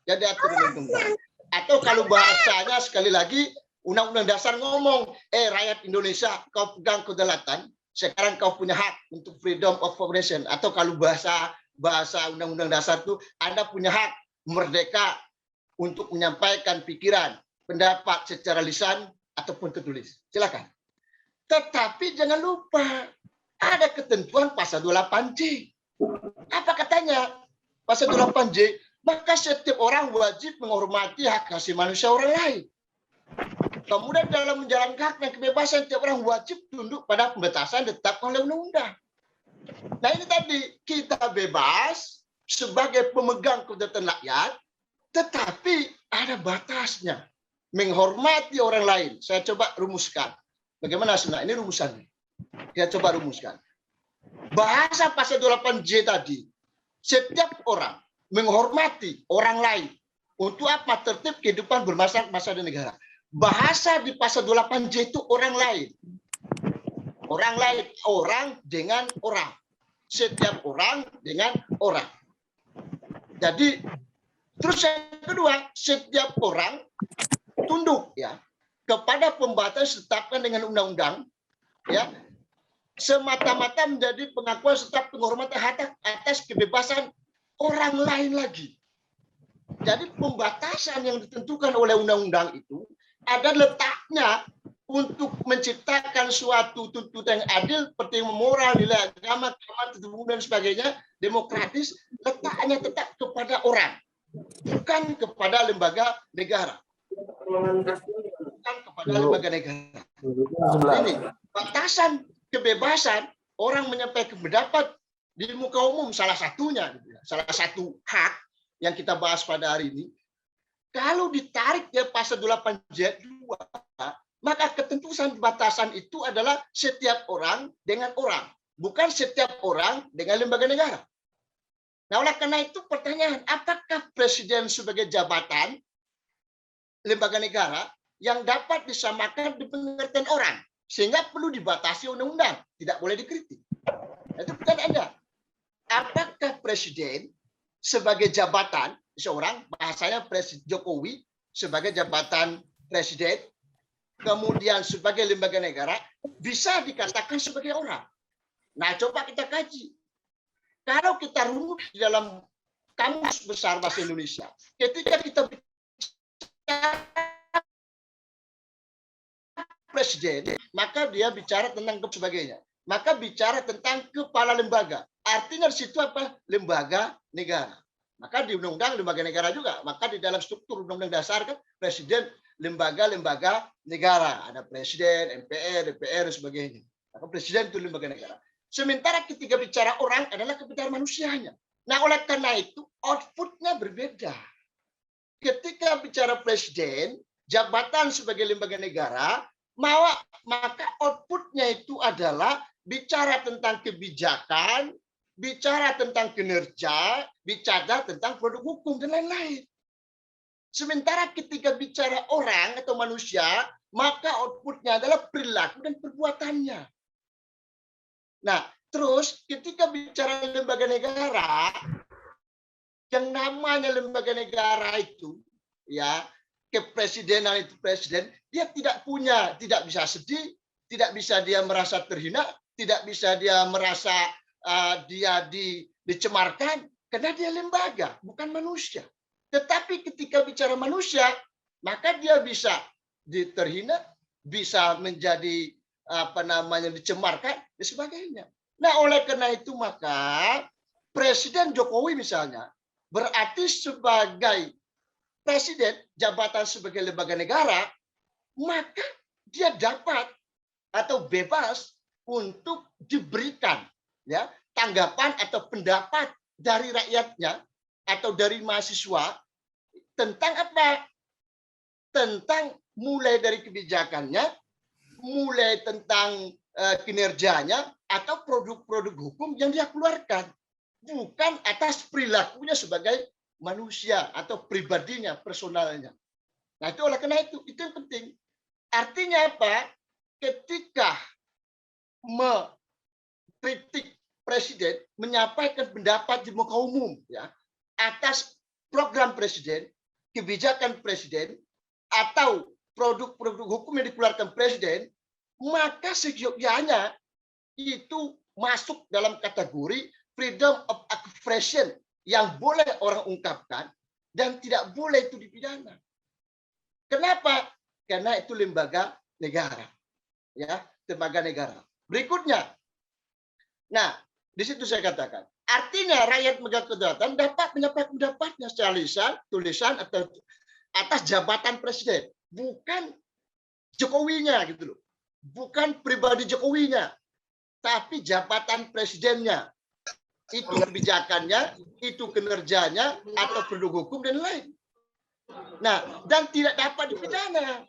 Jadi atur undang-undang. Atau kalau bahasanya sekali lagi Undang-Undang Dasar ngomong, rakyat Indonesia kau pegang kedaulatan, sekarang kau punya hak untuk freedom of expression. Atau kalau bahasa Undang-Undang Dasar itu Anda punya hak merdeka untuk menyampaikan pikiran, pendapat secara lisan ataupun tertulis. Silakan. Tetapi jangan lupa ada ketentuan pasal 28J. Apa katanya? Pasal 28J maka setiap orang wajib menghormati hak asasi manusia orang lain. Kemudian dalam menjalankan haknya kebebasan, setiap orang wajib tunduk pada pembatasan ditetapkan oleh undang-undang. Nah ini tadi, kita bebas sebagai pemegang kedaulatan rakyat, tetapi ada batasnya. Menghormati orang lain. Saya coba rumuskan. Bagaimana sebenarnya? Ini rumusannya. Kita coba rumuskan. Bahasa pasal 28J tadi, setiap orang menghormati orang lain untuk apa? Tertib kehidupan bermasyarakat bangsa dan negara. Bahasa di pasal 28J itu orang lain. Orang lain, orang dengan orang. Setiap orang dengan orang. Jadi, terus yang kedua, setiap orang tunduk ya kepada pembatas ditetapkan dengan undang-undang ya, semata-mata menjadi pengakuan serta penghormatan atas kebebasan orang lain lagi. Jadi pembatasan yang ditentukan oleh undang-undang itu ada letaknya untuk menciptakan suatu tuntutan yang adil, seperti moral, nilai agama, keamanan, dan sebagainya, demokratis, letaknya tetap kepada orang, bukan kepada lembaga negara. Bukan kepada lembaga negara. Ini batasan kebebasan orang menyampaikan pendapat di muka umum, salah satunya, salah satu hak yang kita bahas pada hari ini. Kalau ditarik ya pasal 28J2, maka ketentuan batasan itu adalah setiap orang dengan orang, bukan setiap orang dengan lembaga negara. Nah, oleh karena itu pertanyaan, apakah presiden sebagai jabatan lembaga negara yang dapat disamakan di pengertian orang, sehingga perlu dibatasi undang-undang, tidak boleh dikritik. Itu pertanyaannya. Apakah presiden sebagai jabatan seorang, bahasanya Presiden Jokowi sebagai jabatan presiden, kemudian sebagai lembaga negara, bisa dikatakan sebagai orang? Nah, coba kita kaji. Kalau kita runut di dalam kamus besar bahasa Indonesia, ketika kita presiden, maka dia bicara tentang sebagainya. Maka bicara tentang kepala lembaga. Artinya di situ apa? Lembaga negara. Maka di undang-undang lembaga negara juga. Maka di dalam struktur undang-undang dasar kan presiden lembaga-lembaga negara. Ada presiden, MPR, DPR, dan sebagainya. Maka presiden itu lembaga negara. Sementara ketika bicara orang adalah kebenaran manusianya. Nah, oleh karena itu outputnya berbeda. Ketika bicara presiden, jabatan sebagai lembaga negara, maka outputnya itu adalah bicara tentang kebijakan, bicara tentang kinerja, bicara tentang produk hukum, dan lain-lain. Sementara ketika bicara orang atau manusia, maka outputnya adalah perilaku dan perbuatannya. Nah, terus ketika bicara lembaga negara, yang namanya lembaga negara itu, ya, kepresidenan itu presiden, dia tidak bisa sedih, tidak bisa dia merasa terhina, tidak bisa dia merasa dia dicemarkan, karena dia lembaga, bukan manusia. Tetapi ketika bicara manusia, maka dia bisa terhina, bisa menjadi dicemarkan, dan sebagainya. Nah, oleh karena itu maka Presiden Jokowi misalnya berarti sebagai presiden, jabatan sebagai lembaga negara, maka dia dapat atau bebas untuk diberikan ya tanggapan atau pendapat dari rakyatnya atau dari mahasiswa tentang apa? Tentang mulai dari kebijakannya, mulai tentang kinerjanya atau produk-produk hukum yang dia keluarkan, bukan atas perilakunya sebagai manusia atau pribadinya, personalnya. Nah, itu oleh karena itu yang penting. Artinya apa? Ketika mengkritik presiden, menyampaikan pendapat di muka umum ya atas program presiden, kebijakan presiden, atau produk-produk hukum yang dikeluarkan presiden, maka seyogyanya itu masuk dalam kategori freedom of expression yang boleh orang ungkapkan dan tidak boleh itu dipidana. Kenapa? Karena itu lembaga negara. Ya, lembaga negara. Berikutnya. Nah, di situ saya katakan, Artinya rakyat megang kedaulatan dapat menyampaikan pendapatnya secara lisan, tulisan atau atas jabatan presiden, bukan Jokowinya gitu loh. Bukan pribadi Jokowinya, tapi jabatan presidennya. Itu kebijakannya, itu kinerjanya atau produk hukum dan lain. Nah, dan tidak dapat dipidana.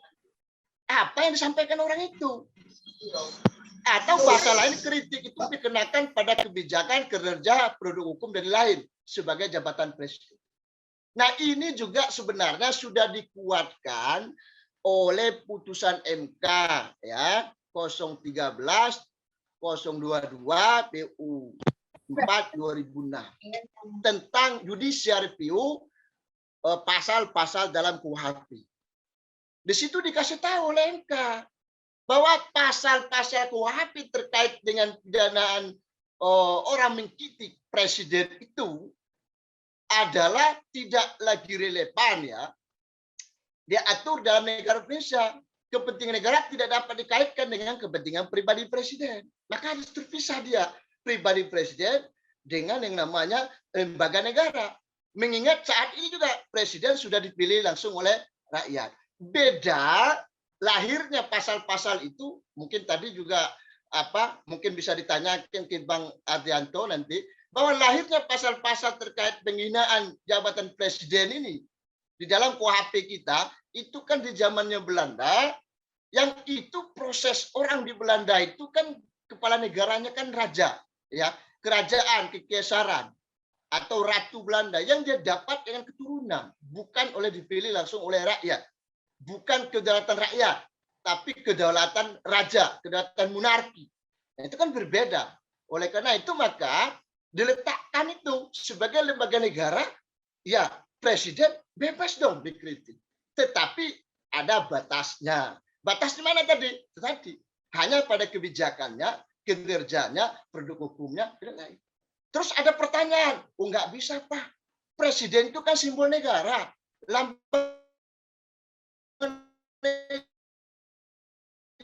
Apa yang disampaikan orang itu? Atau bahasa lain kritik itu dikenakan pada kebijakan, kinerja, produk hukum dan lain sebagai jabatan presiden. Nah, ini juga sebenarnya sudah dikuatkan oleh putusan MK ya 013 022 PU 4 2006 tentang judicial review pasal-pasal dalam KUHP. Di situ dikasih tahu oleh MK bahwa pasal-pasal KUHP terkait dengan pidanaan orang mengkritik presiden itu adalah tidak lagi relevan ya. Dia atur dalam negara Indonesia. Kepentingan negara tidak dapat dikaitkan dengan kepentingan pribadi presiden. Maka harus terpisah dia pribadi presiden dengan yang namanya lembaga negara. Mengingat saat ini juga presiden sudah dipilih langsung oleh rakyat. Beda lahirnya pasal-pasal itu mungkin tadi juga mungkin bisa ditanyakan ke Bang Ardianto nanti bahwa lahirnya pasal-pasal terkait penghinaan jabatan presiden ini di dalam KUHP kita itu kan di zamannya Belanda, yang itu proses orang di Belanda itu kan kepala negaranya kan raja, ya kerajaan kekaisaran atau ratu Belanda yang dia dapat dengan keturunan, bukan oleh dipilih langsung oleh rakyat. Bukan kedaulatan rakyat, tapi kedaulatan raja, kedaulatan monarki. Nah, itu kan berbeda. Oleh karena itu maka diletakkan itu sebagai lembaga negara, ya presiden bebas dong dikritik. Tetapi ada batasnya. Batas di mana tadi? Tadi hanya pada kebijakannya, kinerjanya, produk hukumnya, dan lain. Terus ada pertanyaan, oh nggak bisa Pak, presiden itu kan simbol negara, lambang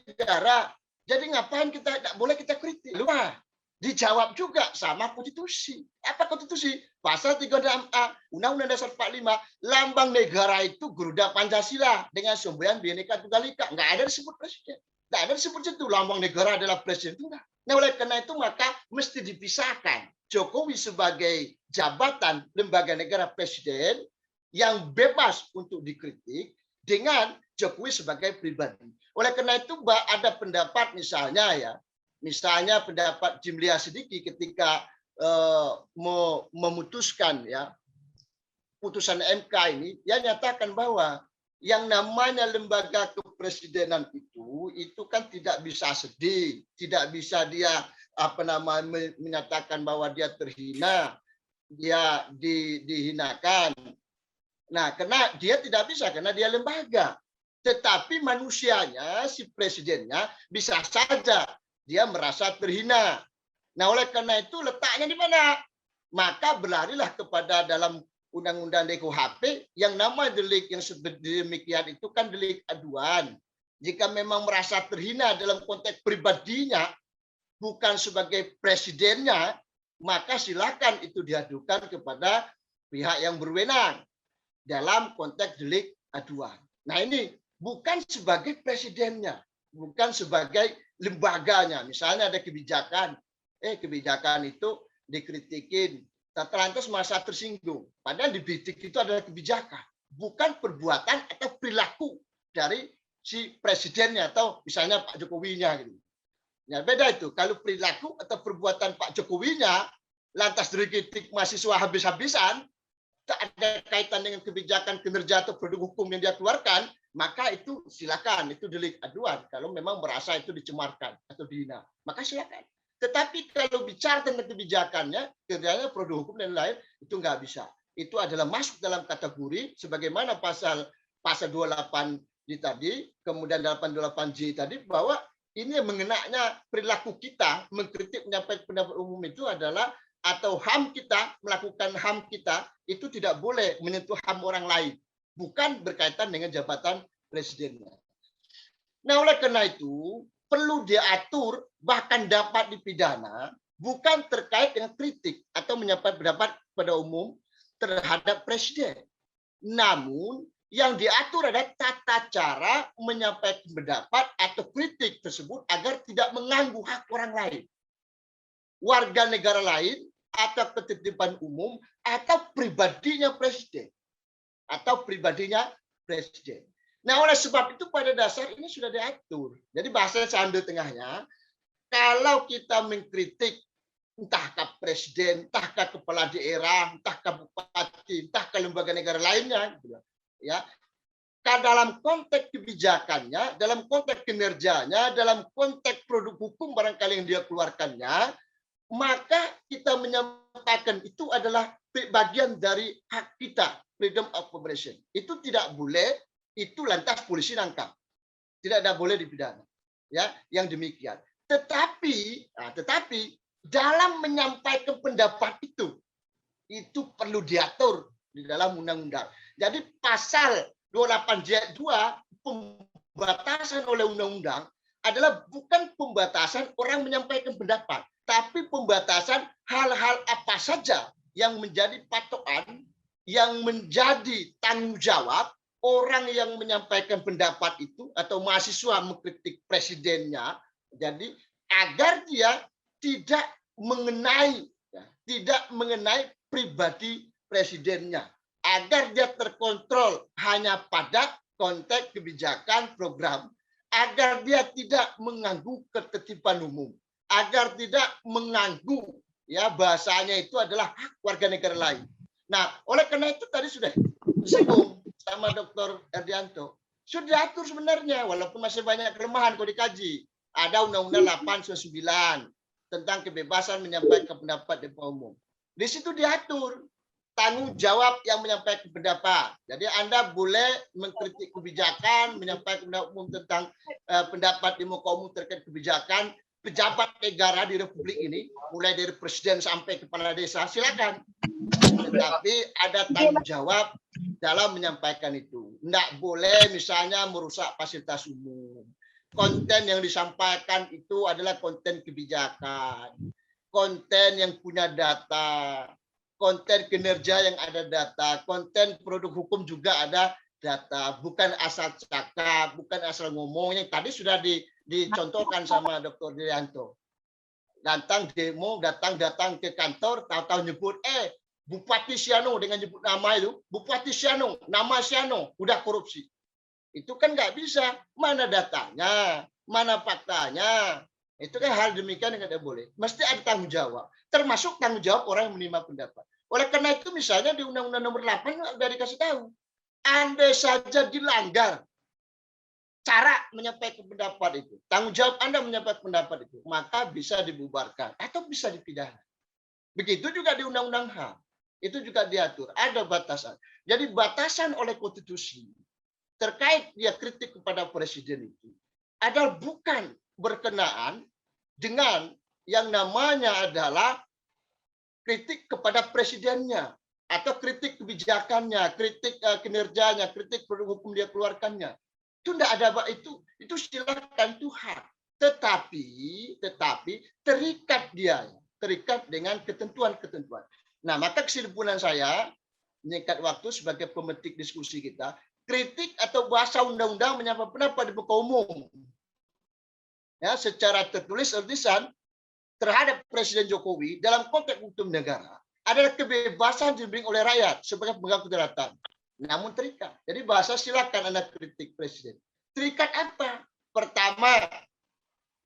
negara. Jadi ngapain kita tidak boleh kita kritik? Lupa. Dijawab juga sama konstitusi. Apa konstitusi? Pasal 36A Undang-Undang Dasar 45, lambang negara itu Garuda Pancasila dengan semboyan Bhinneka Tunggal Ika. Enggak ada disebut presiden. Enggak ada disebut itu lambang negara adalah presiden itu enggak. Nah, oleh karena itu maka mesti dipisahkan Jokowi sebagai jabatan lembaga negara presiden yang bebas untuk dikritik dengan Jokowi sebagai pribadi. Oleh karena itu ada pendapat misalnya pendapat Jimlia Sidiki ketika memutuskan ya putusan MK ini, dia nyatakan bahwa yang namanya lembaga kepresidenan itu kan tidak bisa sedih, tidak bisa dia menyatakan bahwa dia terhina, dia dihinakan. Nah, karena dia tidak bisa karena dia lembaga. Tetapi manusianya, si presidennya bisa saja dia merasa terhina. Nah, oleh karena itu letaknya di mana? Maka berlarilah kepada dalam Undang-Undang KUHP yang nama delik yang demikian itu kan delik aduan. Jika memang merasa terhina dalam konteks pribadinya, bukan sebagai presidennya, maka silakan itu diadukan kepada pihak yang berwenang dalam konteks delik aduan. Nah, ini bukan sebagai presidennya, bukan sebagai lembaganya. Misalnya ada kebijakan, kebijakan itu dikritikin, lantas merasa tersinggung. Padahal di bidik itu adalah kebijakan, bukan perbuatan atau perilaku dari si presidennya atau misalnya Pak Jokowinya gitu. Ya, beda itu. Kalau perilaku atau perbuatan Pak Jokowinya lantas dikritik mahasiswa habis-habisan, tak ada kaitan dengan kebijakan kinerja atau produk hukum yang dia keluarkan, maka itu silakan, itu delik aduan. Kalau memang merasa itu dicemarkan atau dihina, maka silakan. Tetapi kalau bicara tentang kebijakannya, kerjanya produk hukum dan lain, itu nggak bisa. Itu adalah masuk dalam kategori sebagaimana pasal 28 tadi, kemudian 88J tadi, bahwa ini yang mengenaknya perilaku kita mengkritik menyampaikan pendapat umum itu adalah atau HAM kita, melakukan HAM kita itu tidak boleh menyentuh HAM orang lain, bukan berkaitan dengan jabatan presidennya. Nah, oleh karena itu perlu diatur, bahkan dapat dipidana bukan terkait dengan kritik atau menyampaikan pendapat pada umum terhadap presiden. Namun yang diatur adalah tata cara menyampaikan pendapat atau kritik tersebut agar tidak mengganggu hak orang lain, warga negara lain, atau ketertiban umum, atau pribadinya presiden. Nah, oleh sebab itu pada dasar ini sudah diatur. Jadi bahasa saya ambil tengahnya, kalau kita mengkritik entah ke presiden, entah ke kepala daerah, entah ke bupati, entah ke lembaga negara lainnya, ya, dalam konteks kebijakannya, dalam konteks kinerjanya, dalam konteks produk hukum barangkali yang dia keluarkannya, maka kita menyampaikan itu adalah bagian dari hak kita, freedom of expression. Itu tidak boleh, itu lantas polisi nangkap. Tidak ada boleh dipidana. Ya, yang demikian. Tetapi dalam menyampaikan pendapat itu perlu diatur di dalam undang-undang. Jadi pasal 28J2 pembatasan oleh undang-undang adalah bukan pembatasan orang menyampaikan pendapat, tapi pembatasan hal-hal apa saja yang menjadi patokan, yang menjadi tanggung jawab orang yang menyampaikan pendapat itu atau mahasiswa mengkritik presidennya. Jadi agar dia tidak mengenai pribadi presidennya, agar dia terkontrol hanya pada konteks kebijakan program, agar dia tidak mengganggu ketertiban umum, agar tidak mengganggu, ya bahasanya itu adalah hak warga negara lain. Nah, oleh karena itu tadi sudah disinggung sama Dr. Erdianto, sudah diatur sebenarnya, walaupun masih banyak kelemahan kalau dikaji. Ada Undang-Undang 899 tentang kebebasan menyampaikan pendapat di depan umum. Di situ diatur tanggung jawab yang menyampaikan pendapat. Jadi Anda boleh mengkritik kebijakan, menyampaikan pendapat umum tentang pendapat di muka umum terkait kebijakan pejabat negara di Republik ini, mulai dari presiden sampai kepala desa, silakan. Tetapi ada tanggung jawab dalam menyampaikan itu. Tidak boleh misalnya merusak fasilitas umum. Konten yang disampaikan itu adalah konten kebijakan, konten yang punya data, konten kinerja yang ada data, konten produk hukum juga ada data, bukan asal cakap, bukan asal ngomong yang tadi sudah dicontohkan sama Dr. Dirianto. Datang demo, datang ke kantor, tahu-tahu nyebut, Bupati Siano dengan nyebut nama itu, Bupati Siano, nama Siano, udah korupsi. Itu kan nggak bisa. Mana datanya, mana faktanya. Itu kan hal demikian yang tidak boleh. Mesti ada tanggung jawab. Termasuk tanggung jawab orang yang menerima pendapat. Oleh karena itu misalnya di Undang-Undang Nomor 8 sudah dikasih tahu. Andai saja dilanggar cara menyampaikan pendapat itu, tanggung jawab Anda menyampaikan pendapat itu, maka bisa dibubarkan atau bisa dipidana. Begitu juga di Undang-Undang HAM. Itu juga diatur. Ada batasan. Jadi batasan oleh konstitusi terkait dia kritik kepada presiden itu adalah bukan berkenaan dengan yang namanya adalah kritik kepada presidennya atau kritik kebijakannya, kritik kinerjanya, kritik produk hukum dia keluarkannya. Itu tidak ada itu silakan itu hak. Tetapi terikat dengan ketentuan-ketentuan. Nah, maka kesimpulan saya meningkat waktu sebagai pemetik diskusi kita, kritik atau bahasa undang-undang menyampaikan pendapat di muka umum, ya, secara tertulis atau lisan terhadap Presiden Jokowi dalam konteks hukum negara adalah kebebasan diberikan oleh rakyat sebagai pemegang kedaulatan. Namun terikat. Jadi bahasa silakan Anda kritik Presiden. Terikat apa? Pertama,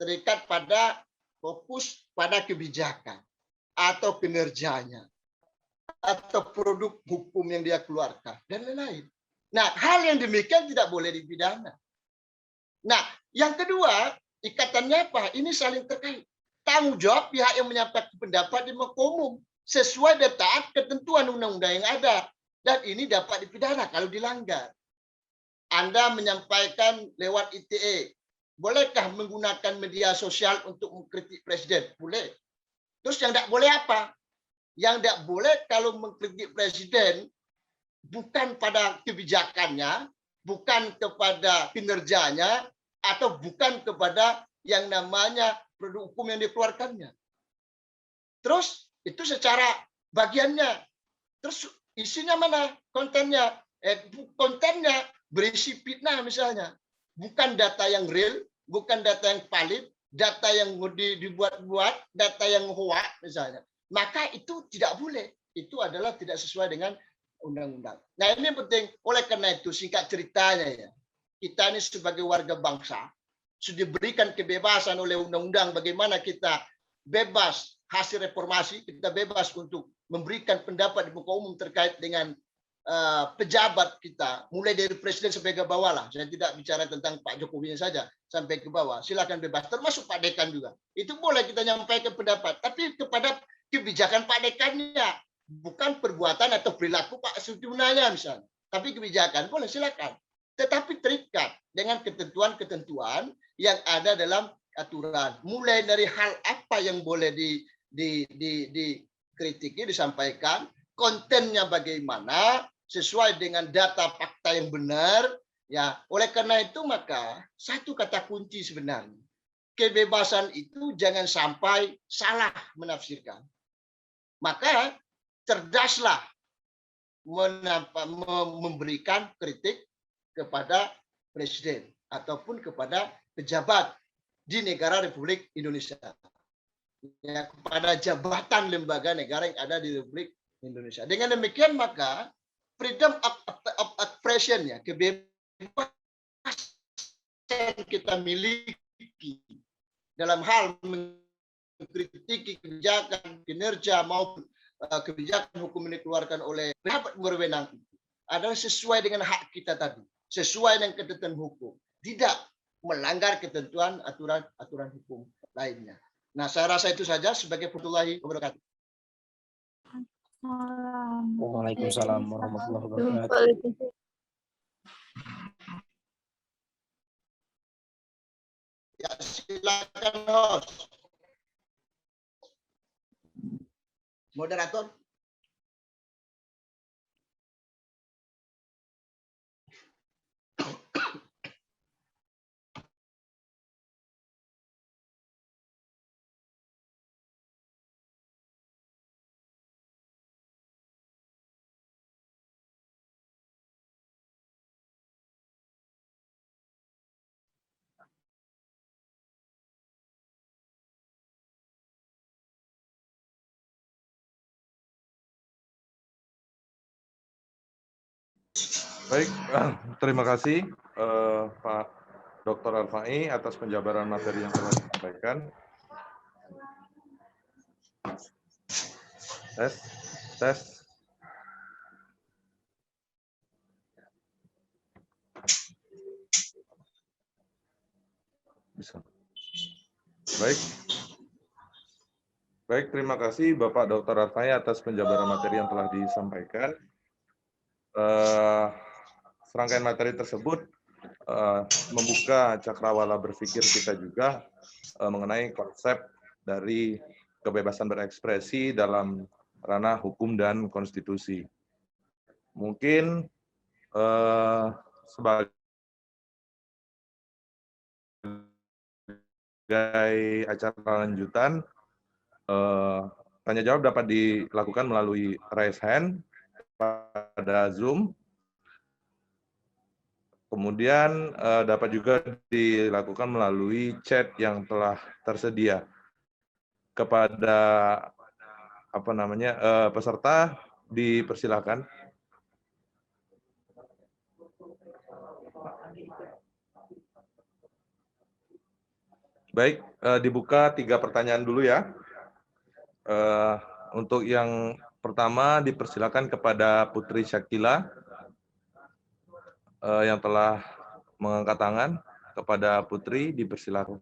terikat pada fokus pada kebijakan atau kinerjanya atau produk hukum yang dia keluarkan dan lain-lain. Nah, hal yang demikian tidak boleh dipidana. Nah, yang kedua, ikatannya apa? Ini saling terkait. Tanggung jawab pihak yang menyampaikan pendapat di muka umum sesuai dengan taat ketentuan undang-undang yang ada. Dan ini dapat dipidana kalau dilanggar. Anda menyampaikan lewat ITE. Bolehkah menggunakan media sosial untuk mengkritik presiden? Boleh. Terus yang tidak boleh apa? Yang tidak boleh kalau mengkritik presiden bukan pada kebijakannya, bukan kepada kinerjanya, atau bukan kepada yang namanya produk hukum yang dikeluarkannya. Terus itu secara bagiannya. Terus isinya mana? Kontennya. Kontennya berisi fitnah misalnya. Bukan data yang real, bukan data yang valid, data yang dibuat-buat, data yang hoax misalnya. Maka itu tidak boleh. Itu adalah tidak sesuai dengan undang-undang. Nah ini penting. Oleh karena itu singkat ceritanya ya, kita ini sebagai warga bangsa sudah diberikan kebebasan oleh undang-undang bagaimana kita bebas hasil reformasi, kita bebas untuk memberikan pendapat di muka umum terkait dengan pejabat kita, mulai dari presiden sampai ke bawah lah. Saya tidak bicara tentang Pak Jokowi saja, sampai ke bawah. Silakan bebas, termasuk Pak Dekan juga. Itu boleh kita nyampaikan pendapat, tapi kepada kebijakan Pak Dekannya, bukan perbuatan atau perilaku Pak Sudunanya misalnya. Tapi kebijakan boleh silakan. Tetapi terikat dengan ketentuan-ketentuan yang ada dalam aturan. Mulai dari hal apa yang boleh dikritiki, disampaikan, kontennya bagaimana, sesuai dengan data fakta yang benar. Ya, oleh karena itu maka satu kata kunci sebenarnya, kebebasan itu jangan sampai salah menafsirkan. Maka cerdaslah memberikan kritik kepada presiden ataupun kepada pejabat di negara Republik Indonesia, ya, kepada jabatan lembaga negara yang ada di Republik Indonesia. Dengan demikian maka freedom of expression, ya, kebebasan kita miliki dalam hal mengkritiki kebijakan, kinerja maupun kebijakan hukum yang dikeluarkan oleh pejabat berwenang adalah sesuai dengan hak kita tadi, sesuai dengan ketentuan hukum, tidak melanggar ketentuan aturan hukum lainnya. Nah, saya rasa itu saja sebagai warahmatullahi wabarakatuh. Waalaikumsalam warahmatullahi wabarakatuh. Ya, silakan host. Moderator. Baik, terima kasih Pak Dr. Al-Fai atas penjabaran materi yang telah disampaikan. Tes. Bisa. Baik, terima kasih Bapak Dr. Al-Fai atas penjabaran materi yang telah disampaikan. Serangkaian materi tersebut membuka cakrawala berpikir kita juga mengenai konsep dari kebebasan berekspresi dalam ranah hukum dan konstitusi. Mungkin sebagai acara lanjutan, tanya jawab dapat dilakukan melalui raise hand pada Zoom. Kemudian dapat juga dilakukan melalui chat yang telah tersedia. Kepada peserta dipersilakan. Baik, dibuka 3 pertanyaan dulu ya. Untuk yang pertama dipersilakan kepada Putri Syakila yang telah mengangkat tangan. Kepada Putri dipersilakan.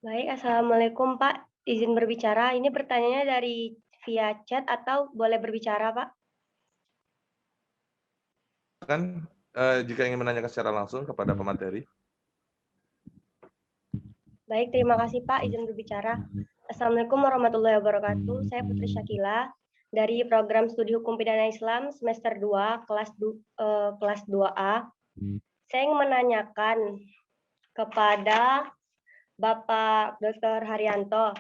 Baik, Assalamualaikum Pak. Izin berbicara. Ini pertanyaannya dari via chat atau boleh berbicara Pak? Kan jika ingin menanyakan secara langsung kepada pemateri. Baik, terima kasih Pak. Izin berbicara. Assalamualaikum warahmatullahi wabarakatuh. Saya Putri Syakila dari program studi hukum pidana Islam semester 2 kelas 2A. Saya ingin menanyakan kepada Bapak Dr. Haryanto,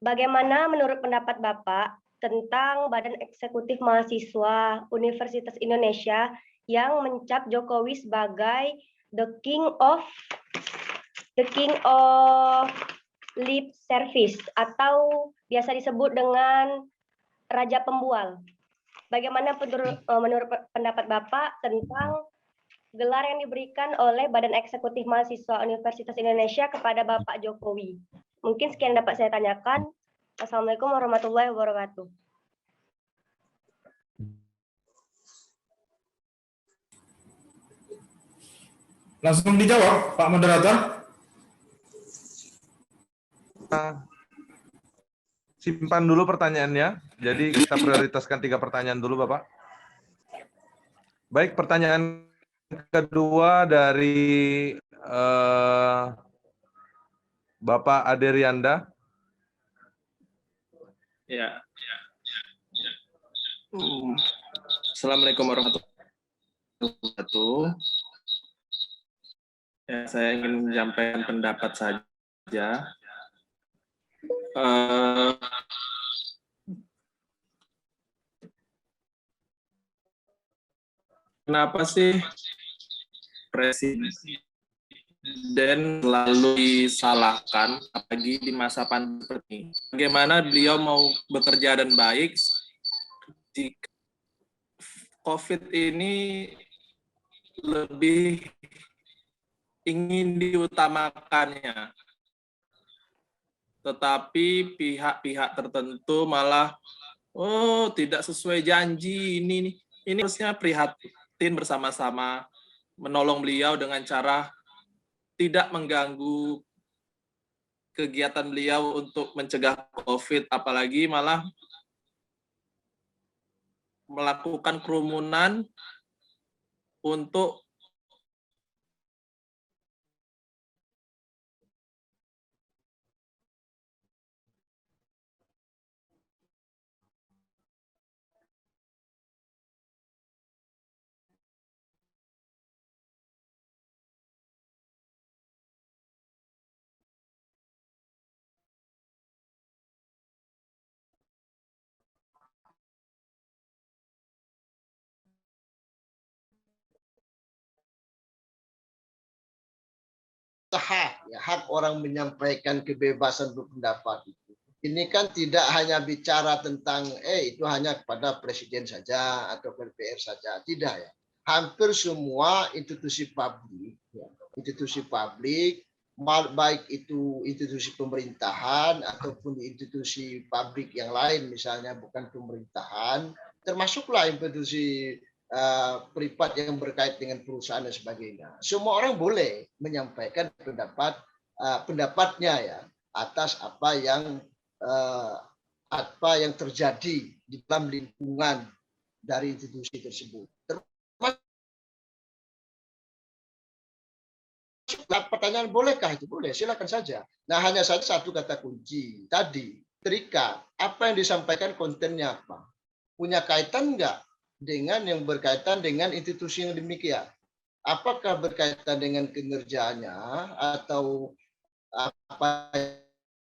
bagaimana menurut pendapat Bapak tentang Badan Eksekutif Mahasiswa Universitas Indonesia yang mencap Jokowi sebagai the king of lip service atau biasa disebut dengan Raja Pembual. Bagaimana menurut pendapat Bapak tentang gelar yang diberikan oleh Badan Eksekutif Mahasiswa Universitas Indonesia kepada Bapak Jokowi? Mungkin sekian dapat saya tanyakan. Assalamualaikum warahmatullahi wabarakatuh. Langsung dijawab, Pak Moderator. Simpan dulu pertanyaannya. Jadi kita prioritaskan 3 pertanyaan dulu, Bapak. Baik, pertanyaan kedua dari Bapak Aderianda. Ya. Assalamualaikum warahmatullahi wabarakatuh. Ya, saya ingin menyampaikan pendapat saja. Kenapa sih Presiden selalu disalahkan, apalagi di masa pandemi seperti ini? Bagaimana beliau mau bekerja dan baik jika COVID ini lebih ingin diutamakannya, tetapi pihak-pihak tertentu malah tidak sesuai janji. Ini harusnya prihatin bersama-sama menolong beliau dengan cara tidak mengganggu kegiatan beliau untuk mencegah COVID, apalagi malah melakukan kerumunan untuk hak orang menyampaikan kebebasan berpendapat itu. Ini kan tidak hanya bicara tentang itu hanya kepada presiden saja atau DPR saja, tidak ya. Hampir semua institusi publik, baik itu institusi pemerintahan ataupun institusi publik yang lain, misalnya bukan pemerintahan, termasuklah institusi privat yang berkait dengan perusahaan dan sebagainya. Semua orang boleh menyampaikan pendapatnya ya atas apa yang terjadi di dalam lingkungan dari institusi tersebut. Pertanyaan bolehkah itu? Boleh, silakan saja. Nah, hanya saja satu kata kunci tadi, terikat. Apa yang disampaikan kontennya apa? Punya kaitan enggak dengan yang berkaitan dengan institusi yang demikian? Apakah berkaitan dengan kinerjanya atau apa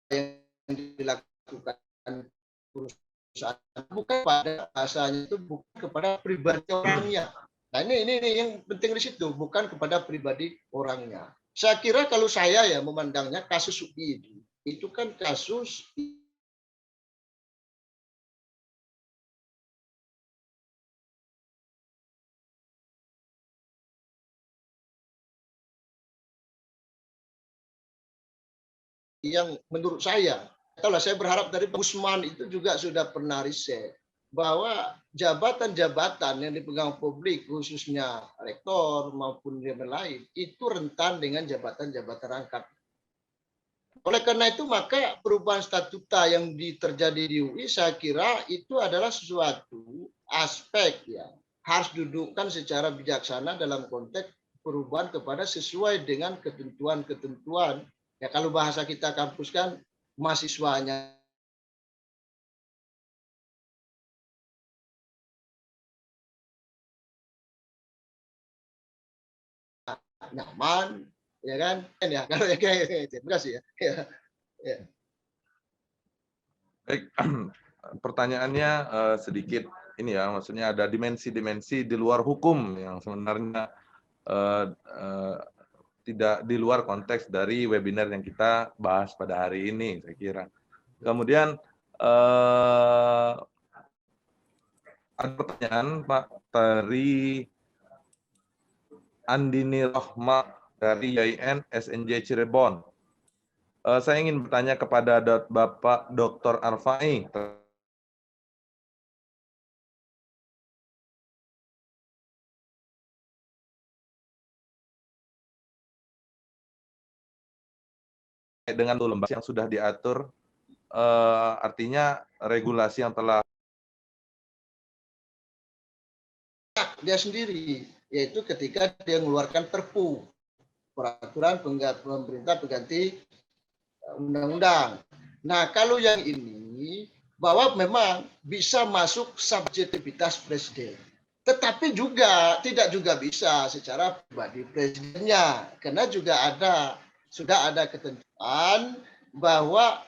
yang dilakukan perusahaan? Bukan pada bahasanya itu, bukan kepada pribadi orangnya. Nah, ini yang penting di situ, bukan kepada pribadi orangnya. Saya kira kalau saya ya memandangnya kasus UI itu kan kasus yang menurut saya, saya berharap dari Usman itu juga sudah pernah riset bahwa jabatan-jabatan yang dipegang publik, khususnya rektor maupun yang lain, itu rentan dengan jabatan-jabatan rangkap. Oleh karena itu, maka perubahan statuta yang terjadi di UI, saya kira itu adalah sesuatu aspek ya harus dudukkan secara bijaksana dalam konteks perubahan kepada sesuai dengan ketentuan-ketentuan. Ya, kalau bahasa kita kampus kan mahasiswanya nyaman, ya kan? Ya, kalau ya kayak terima kasih ya. Ya. Baik, pertanyaannya sedikit ini ya, maksudnya ada dimensi-dimensi di luar hukum yang sebenarnya tidak di luar konteks dari webinar yang kita bahas pada hari ini, saya kira. Kemudian ada pertanyaan Pak dari Andini Rohma dari YIN SNJ Cirebon. Saya ingin bertanya kepada Bapak Dr. Arfai dengan lembaga yang sudah diatur, artinya regulasi yang telah dia sendiri, yaitu ketika dia mengeluarkan perpu, peraturan pemerintah pengganti undang-undang. Nah, kalau yang ini bahwa memang bisa masuk subjektivitas presiden, tetapi juga tidak juga bisa secara pribadi presidennya, karena juga sudah ada ketentuan bahwa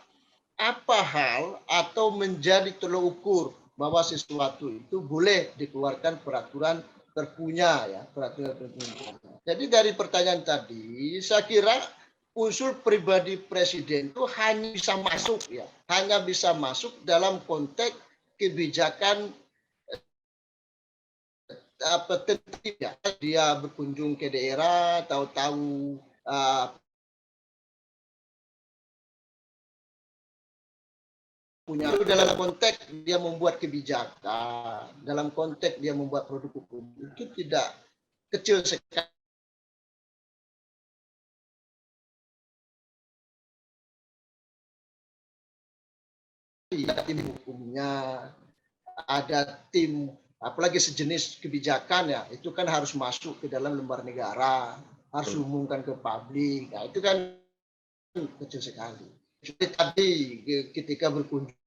apa hal atau menjadi tolok ukur bahwa sesuatu itu boleh dikeluarkan peraturan perpunya ya, peraturan perpunya. Jadi dari pertanyaan tadi saya kira unsur pribadi presiden itu hanya bisa masuk ya, hanya bisa masuk dalam konteks kebijakan tertentu ya. Dia berkunjung ke daerah, tahu-tahu punya dalam konteks dia membuat kebijakan, dalam konteks dia membuat produk hukum itu tidak kecil sekali. Ada tim hukumnya, ada tim apalagi sejenis kebijakan ya, itu kan harus masuk ke dalam lembar negara, harus diumumkan ke publik. Nah, itu kan kecil sekali. Jadi tadi ketika berkunjung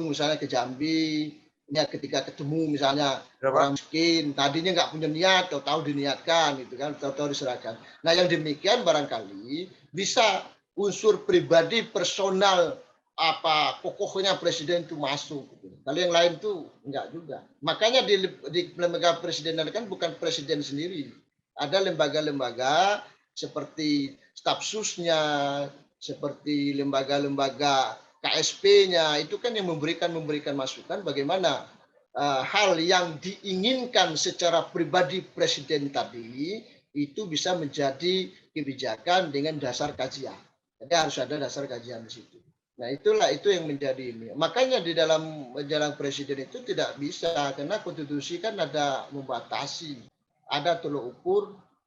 misalnya ke Jambi, ya ketika ketemu misalnya orang miskin, tadinya nggak punya niat, tahu diniatkan, gitu kan, tahu diserahkan. Nah yang demikian barangkali bisa unsur pribadi personal apa pokoknya presiden itu masuk. Gitu. Kalau yang lain tuh enggak juga. Makanya di lembaga presidenan kan bukan presiden sendiri, ada lembaga-lembaga seperti staf susnya, seperti lembaga-lembaga KSP-nya itu kan yang memberikan masukan bagaimana hal yang diinginkan secara pribadi presiden tadi itu bisa menjadi kebijakan dengan dasar kajian. Jadi harus ada dasar kajian di situ. Nah itulah itu yang menjadi ini. Makanya di dalam jalan presiden itu tidak bisa karena konstitusi kan ada membatasi, ada tolok ukur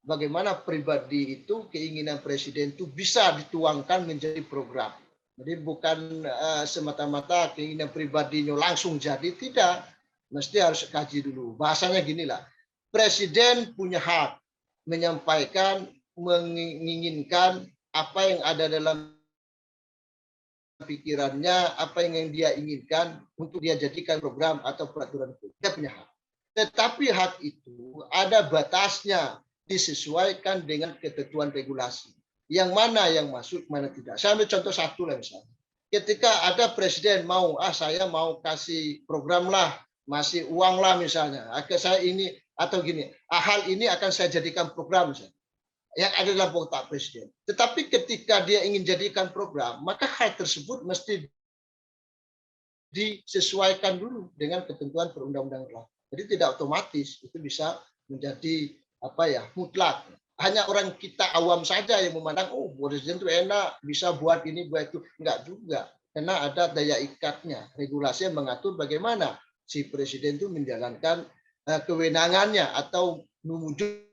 bagaimana pribadi itu keinginan presiden itu bisa dituangkan menjadi program. Jadi bukan semata-mata keinginan pribadinya langsung jadi, tidak. Mesti harus kaji dulu. Bahasanya ginilah, presiden punya hak menyampaikan, menginginkan apa yang ada dalam pikirannya, apa yang dia inginkan untuk dia jadikan program atau peraturan itu. Dia punya hak. Tetapi hak itu ada batasnya, disesuaikan dengan ketentuan regulasi. Yang mana yang masuk, mana tidak. Saya ambil contoh satu lah misalnya. Ketika ada presiden mau, saya mau kasih program lah, masih uang lah misalnya. Saya ini atau gini, hal ini akan saya jadikan program misalnya. Yang ada dalam kotak presiden. Tetapi ketika dia ingin jadikan program, maka hal tersebut mesti disesuaikan dulu dengan ketentuan perundang-undangan. Jadi tidak otomatis itu bisa menjadi mutlak. Hanya orang kita awam saja yang memandang, oh presiden itu enak, bisa buat ini, buat itu. Enggak juga. Karena ada daya ikatnya. Regulasi yang mengatur bagaimana si presiden itu menjalankan kewenangannya atau mewujud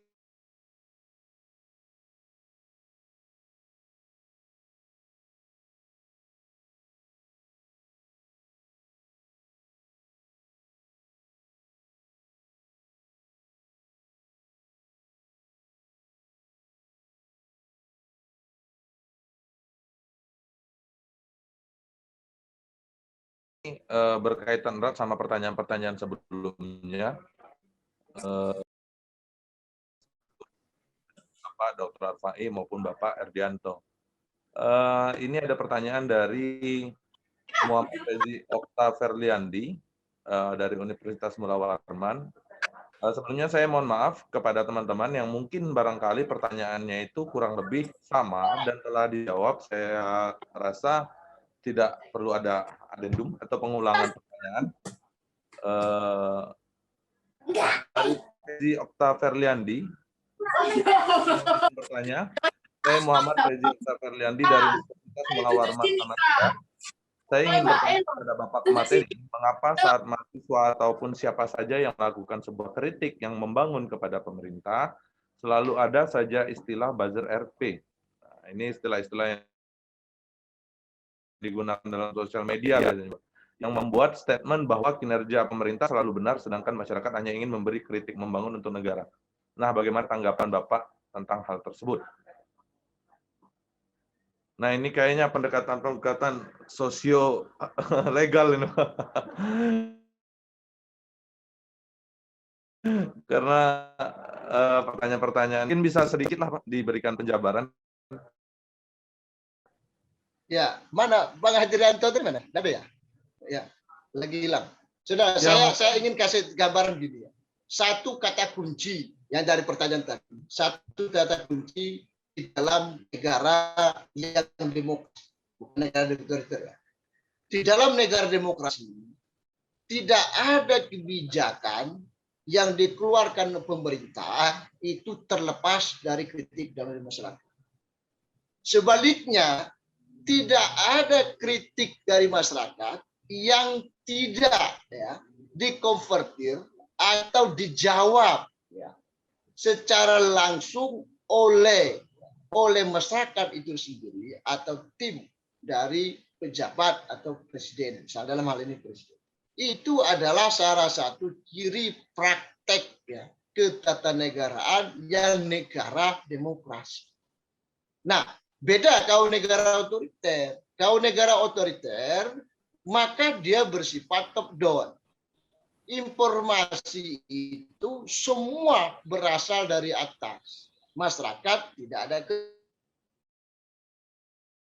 berkaitan erat sama pertanyaan-pertanyaan sebelumnya. Bapak Dr. Arfai maupun Bapak Erdianto. Ini ada pertanyaan dari Muhammad Rezi Okta Ferliandi dari Universitas Mula Warman. Sebelumnya saya mohon maaf kepada teman-teman yang mungkin barangkali pertanyaannya itu kurang lebih sama dan telah dijawab. Saya rasa tidak perlu ada adendum atau pengulangan pertanyaan. Dari Rezi Okta Ferliandi bertanya, saya Muhammad Rezi Okta Ferliandi dari Universitas Mula Warman Samarinda. Saya ingin bertanya kepada Bapak pemateri, mengapa saat mahasiswa ataupun siapa saja yang melakukan sebuah kritik yang membangun kepada pemerintah, selalu ada saja istilah buzzer RP. Nah, ini istilah-istilah yang digunakan dalam sosial media biasanya, yang membuat statement bahwa kinerja pemerintah selalu benar, sedangkan masyarakat hanya ingin memberi kritik membangun untuk negara. Nah, bagaimana tanggapan Bapak tentang hal tersebut? Nah, ini kayaknya pendekatan sosio legal ini. Karena pertanyaan-pertanyaan mungkin bisa sedikit lah Pak diberikan penjabaran. Ya, mana Bang Hadrianto itu mana? Ada ya? Ya, lagi hilang. Sudah, ya, saya ingin kasih gambaran gini ya. Satu kata kunci yang dari pertanyaan tadi. Satu kata kunci di dalam negara yang demokrasi, bukan negara otoriter ya. Di dalam negara demokrasi tidak ada kebijakan yang dikeluarkan pemerintah itu terlepas dari kritik dari masyarakat. Sebaliknya, tidak ada kritik dari masyarakat yang tidak ya dikonvertir atau dijawab ya secara langsung oleh masyarakat itu sendiri atau tim dari pejabat atau presiden, misalnya dalam hal ini presiden. Itu adalah salah satu ciri praktek ya ketatanegaraan yang negara demokrasi. Nah, beda kalau negara otoriter. Kalau negara otoriter, maka dia bersifat top down. Informasi itu semua berasal dari atas. Masyarakat tidak ada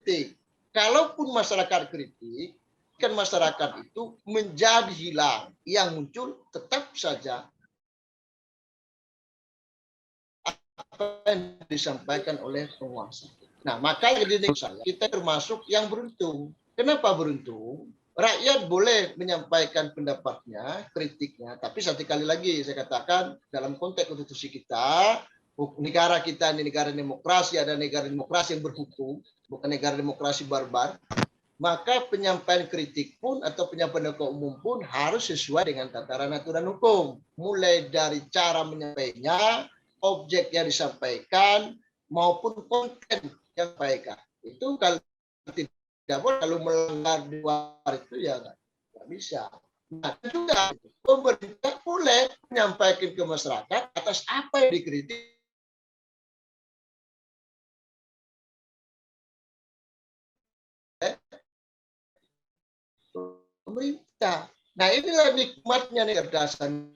kritik. Kalaupun masyarakat kritik, kan masyarakat itu menjadi hilang. Yang muncul tetap saja apa yang disampaikan oleh penguasa. Nah, maka di Indonesia kita termasuk yang beruntung. Kenapa beruntung? Rakyat boleh menyampaikan pendapatnya, kritiknya, tapi satu kali lagi saya katakan dalam konteks konstitusi kita, negara kita ini negara demokrasi, ada negara demokrasi yang berhukum, bukan negara demokrasi barbar, maka penyampaian kritik pun atau penyampaian ke umum pun harus sesuai dengan tataran aturan hukum. Mulai dari cara menyampaikannya, objek yang disampaikan, maupun konten yang disampaikan. Itu kalau tidak boleh, kalau melanggar di luar itu ya nggak bisa. Nah, juga pemerintah boleh menyampaikan ke masyarakat atas apa yang dikritik pemerintah. Nah, inilah nikmatnya nih kecerdasan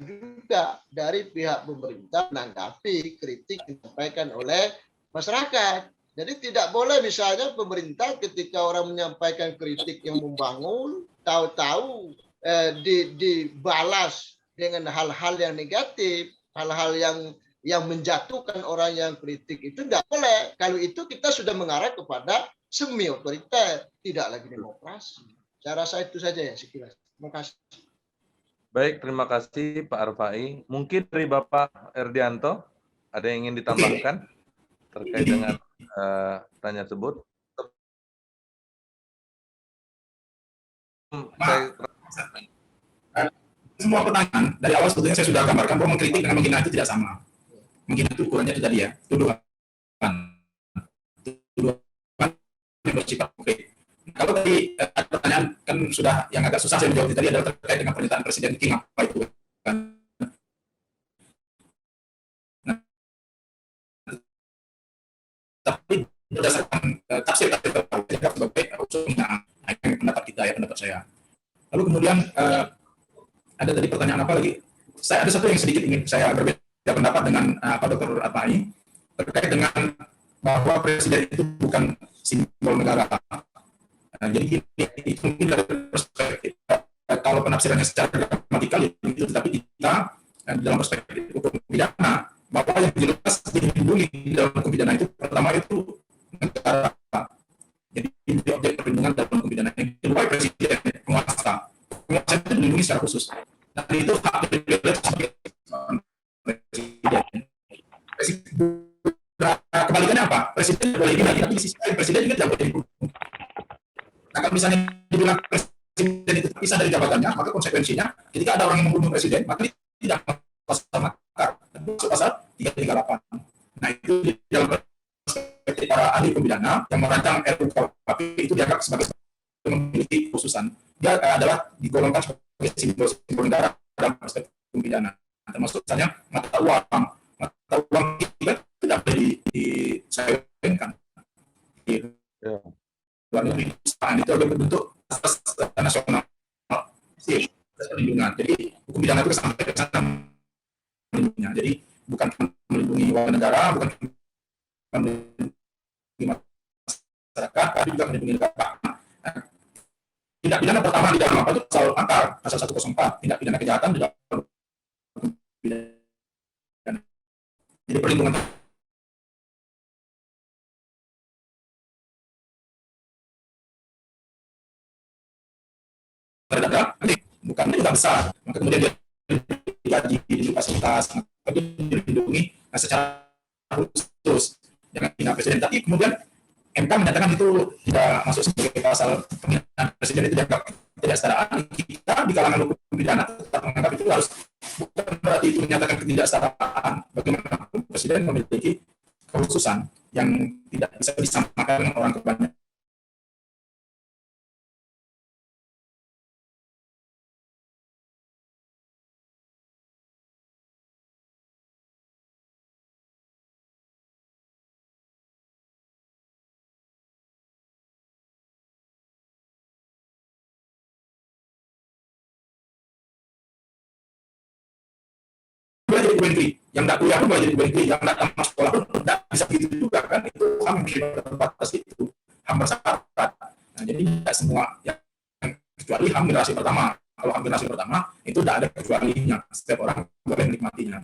juga dari pihak pemerintah menanggapi kritik yang disampaikan oleh masyarakat. Jadi tidak boleh misalnya pemerintah ketika orang menyampaikan kritik yang membangun, tahu-tahu dibalas dengan hal-hal yang negatif, hal-hal yang menjatuhkan orang yang kritik, itu tidak boleh. Kalau itu kita sudah mengarah kepada semi otoriter, tidak lagi demokrasi. Saya rasa itu saja ya sekilas. Terima kasih. Baik, terima kasih Pak Arfai. Mungkin dari Bapak Erdianto, ada yang ingin ditambahkan terkait dengan tanya tersebut? Semua pertanyaan dari awal sebetulnya saya sudah gambarkan bahwa mengkritik dengan menghina itu tidak sama. Menghina itu ukurannya itu tadi ya, tuduhan yang bersifat konkret. Kalau tadi ada pertanyaan kan sudah yang agak susah saya menjawab tadi adalah terkait dengan pernyataan Presiden King apa itu kan. Nah, tapi berdasarkan tafsir sebagai usul penghinaan, pendapat kita ya, pendapat saya. kemudian ada tadi pertanyaan apa lagi? Saya ada satu yang sedikit ingin saya berbeda pendapat dengan Pak Dr. Atmai terkait dengan bahwa presiden itu bukan simbol negara. Jadi itu mungkin dari perspektif kalau penafsirannya secara gramatikal itu, tetapi kita dalam perspektif hukum pidana bahwa yang jelas dilindungi dalam hukum pidana itu pertama itu negara. Jadi ini objek perlindungan dalam hukum pidana. Yang kedua presiden, penguasa itu dilindungi secara khusus. Dan itu hak privilege sebagai presiden. Kebalikannya apa? Presiden boleh dilindungi, tapi di sisi lain presiden juga tidak boleh dilindungi. Nah, kalau misalnya dibilang presiden itu terpisah dari jabatannya, maka konsekuensinya ketika ada orang yang membunuh presiden, maka dia tidak pasal makar, masuk pasal 338. Nah, itu di dalam perspektif para ahli hukum pidana yang merancang RUKP itu dianggap sebagai memiliki khususan. Dia adalah digolongkan sebagai simbol negara dalam perspektif hukum pidana. Termasuk misalnya mata uang itu tidak boleh disayangkan. Luar negeri itu adalah bentuk asas nasional perlindungan. Jadi hukum pidana itu sampai ke sana melindunginya. Jadi bukan melindungi warga negara, bukan melindungi masyarakat, tapi juga melindungi negara. Tindak pidana pertama di dalam apa itu pasal makar, pasal 104, tindak pidana kejahatan di dalam hukum pidana. Jadi perlindungan terhadap bukan juga besar, maka kemudian dia digaji di fasilitas, maka dia dilindungi secara khusus dengan pidana presiden. Tapi kemudian MK menyatakan itu tidak masuk sebagai pasal penghinaan presiden, itu dianggap tidak setaraan. Kita di kalangan hukum pidana tetap menganggap itu harus, bukan berarti itu menyatakan ketidaksetaraan. Bagaimana presiden memiliki kekhususan yang tidak bisa disamakan dengan orang kebanyakan. Jadi menteri yang tidak kuliah pun boleh jadi menteri, yang tidak tamat sekolah pun tidak bisa begitu juga kan, itu HAM terbatas, itu HAM bersyarat. Nah, jadi tidak semua yang kecuali HAM generasi pertama. Kalau HAM generasi pertama itu tidak ada kecualinya, setiap orang boleh menikmatinya.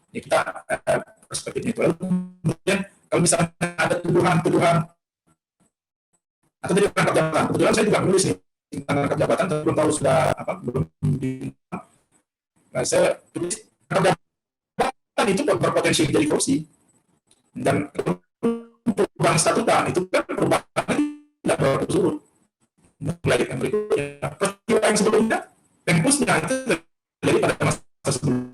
Jadi kita perspektifnya itu. Lalu kemudian kalau misalnya ada tuduhan atau dari rangkap jabatan, kebetulan saya juga menulis nih tentang rangkap jabatan, tapi belum tahu sudah apa, belum saya tulis rangkap jabatan itu berpotensi menjadi korupsi, dan perubahan statuta itu kan perubahan tidak berurut mulai yang berikutnya. Peristiwa yang sebelumnya tempusnya itu terjadi pada masa sebelum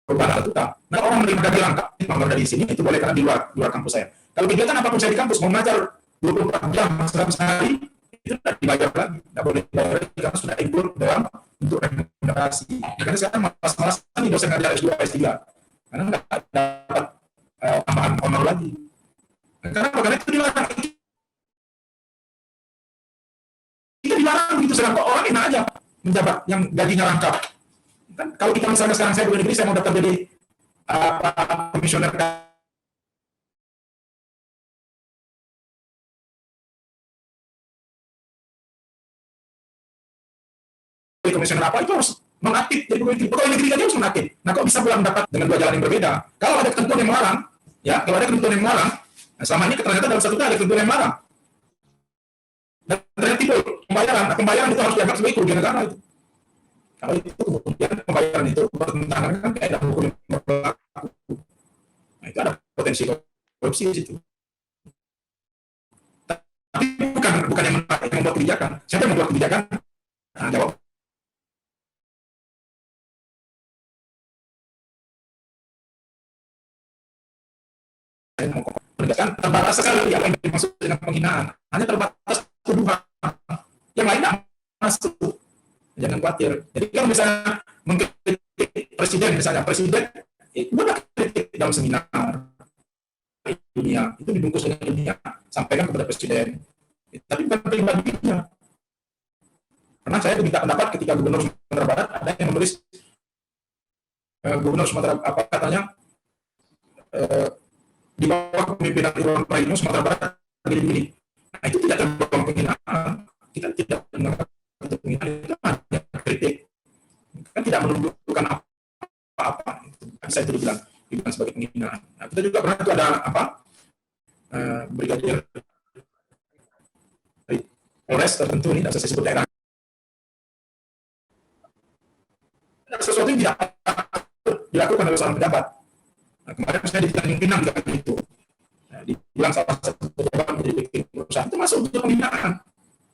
perubahan statuta. Nah, orang menerima gaji lengkap dari sini itu boleh, karena di luar kampus saya. Kalau kegiatan apapun saya di kampus, mau mengajar 24 jam 100 hari itu tidak dibayar lagi, tidak boleh dibayar lagi karena sudah include dalam untuk remunerasi. Karena sekarang malas-malasan nih dosen ngajar S2, S3 karena nggak dapat tambahan honor lagi. Karena itu dilarang. Itu dilarang begitu, sedangkan orang enak aja menjabat yang gajinya lengkap. Kan kalau kita misalnya sekarang saya negeri, saya mau daftar jadi komisioner komisioner apa, itu harus mengaktif jadi pegawai negeri kan harus mengaktif. Nah, kok bisa pulang dapat dengan dua jalan yang berbeda? Kalau ada ketentuan yang melarang, ya kalau ada ketentuan yang melarang, nah selama ini ternyata dalam statuta ada ketentuan yang melarang. Dan ternyata timbul pembayaran itu harus dianggap sebagai kerugian negara itu. Kalau itu kemudian pembayaran itu bertentangan dengan kaidah hukum yang berlaku. Nah, itu ada potensi korupsi di situ. Tapi bukan yang membuat kebijakan. Siapa yang membuat kebijakan? Nah, jawab. Penegakan terbatas sekali apa yang dimaksud dengan penghinaan. Hanya terbatas tuduhan. Yang lain tidak masuk. Jangan khawatir. Jadi kalau misalnya mengkritik presiden, misalnya presiden, buat kritik dalam seminar dunia, itu dibungkus dengan dunia, sampaikan kepada presiden. Tapi bukan pribadinya. Karena saya diminta pendapat ketika Gubernur Sumatera Barat ada yang menulis Gubernur Sumatera apa katanya di bawah kepemimpinan Irwan Prayitno Sumatera Barat begini. Nah itu tidak tergolong penghinaan. Kita tidak menganggap itu penghinaan, itu hanya kritik. Kan tidak menunjukkan apa-apa. Bisa itu dibilang sebagai penghinaan. Nah, kita juga pernah itu ada apa? Brigadir Polres tertentu ini, tidak saya sebut daerah. Sesuatu yang tidak dilakukan oleh seorang pejabat. Nah, kemarin saya di Pinang juga itu. Nah, dibilang salah satu pejabat menjadi bikin perusahaan itu masuk untuk penghinaan.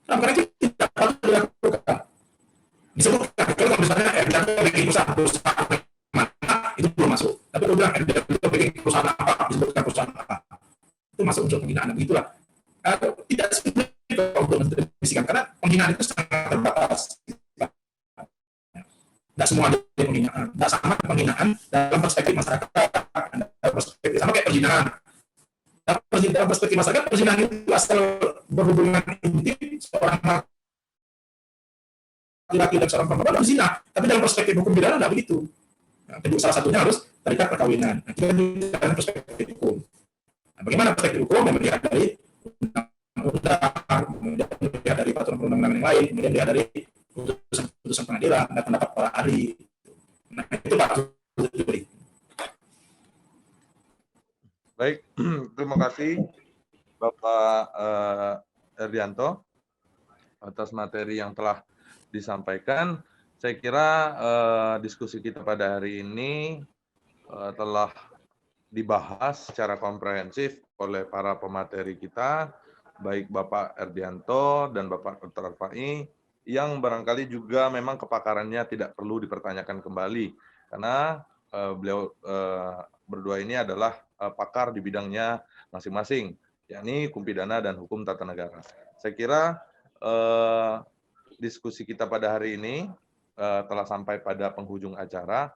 Nah, karena itu tidak harus dilakukan. Disebutkan kalau misalnya RDA bikin perusahaan mana itu belum masuk. Tapi kalau bilang RDA bikin perusahaan apa, disebutkan perusahaan apa, itu masuk unsur penghinaan. Begitulah. Tidak seperti itu untuk mendefinisikan karena penghinaan itu sangat terbatas. Tidak semua ada penghinaan, tidak sama penghinaan dalam perspektif masyarakat, dalam perspektif sama kayak perzinahan. Dalam perspektif masyarakat, perzinahan itu asal berhubungan intim seorang laki-laki dan seorang perempuan berzina, tapi dalam perspektif hukum pidana tidak begitu. Nah, salah satunya harus terikat perkawinan. Nah, kita dalam perspektif hukum. Nah, bagaimana perspektif hukum yang melihat dari undang-undang, kemudian melihat dari peraturan perundang-undangan yang lain, kemudian melihat dari putusan pengadilan dan pendapat para ahli. Nah, itu Pak Juri. Baik, terima kasih Bapak Erdianto atas materi yang telah disampaikan. Saya kira diskusi kita pada hari ini telah dibahas secara komprehensif oleh para pemateri kita, baik Bapak Erdianto dan Bapak Dr. Arfai, yang barangkali juga memang kepakarannya tidak perlu dipertanyakan kembali, karena beliau berdua ini adalah pakar di bidangnya masing-masing, yakni hukum pidana dan hukum tata negara. Saya kira diskusi kita pada hari ini telah sampai pada penghujung acara.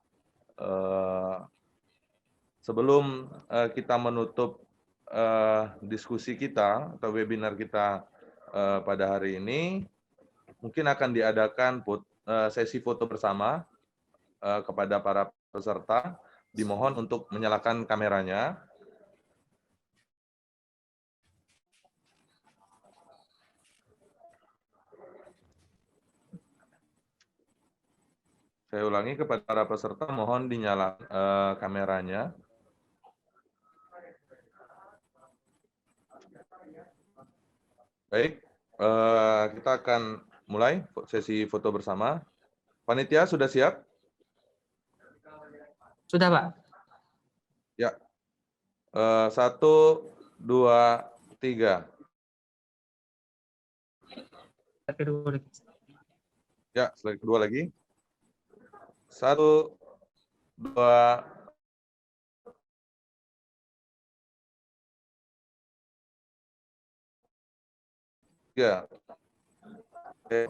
Sebelum kita menutup diskusi kita atau webinar kita pada hari ini, mungkin akan diadakan sesi foto bersama kepada para peserta. Dimohon untuk menyalakan kameranya. Saya ulangi kepada para peserta, mohon dinyalakan kameranya. Baik, kita akan mulai sesi foto bersama. Panitia sudah siap? Sudah, Pak. Ya. 1, 2, 3. Ya, slide kedua lagi. 1, 2, 3. Oke,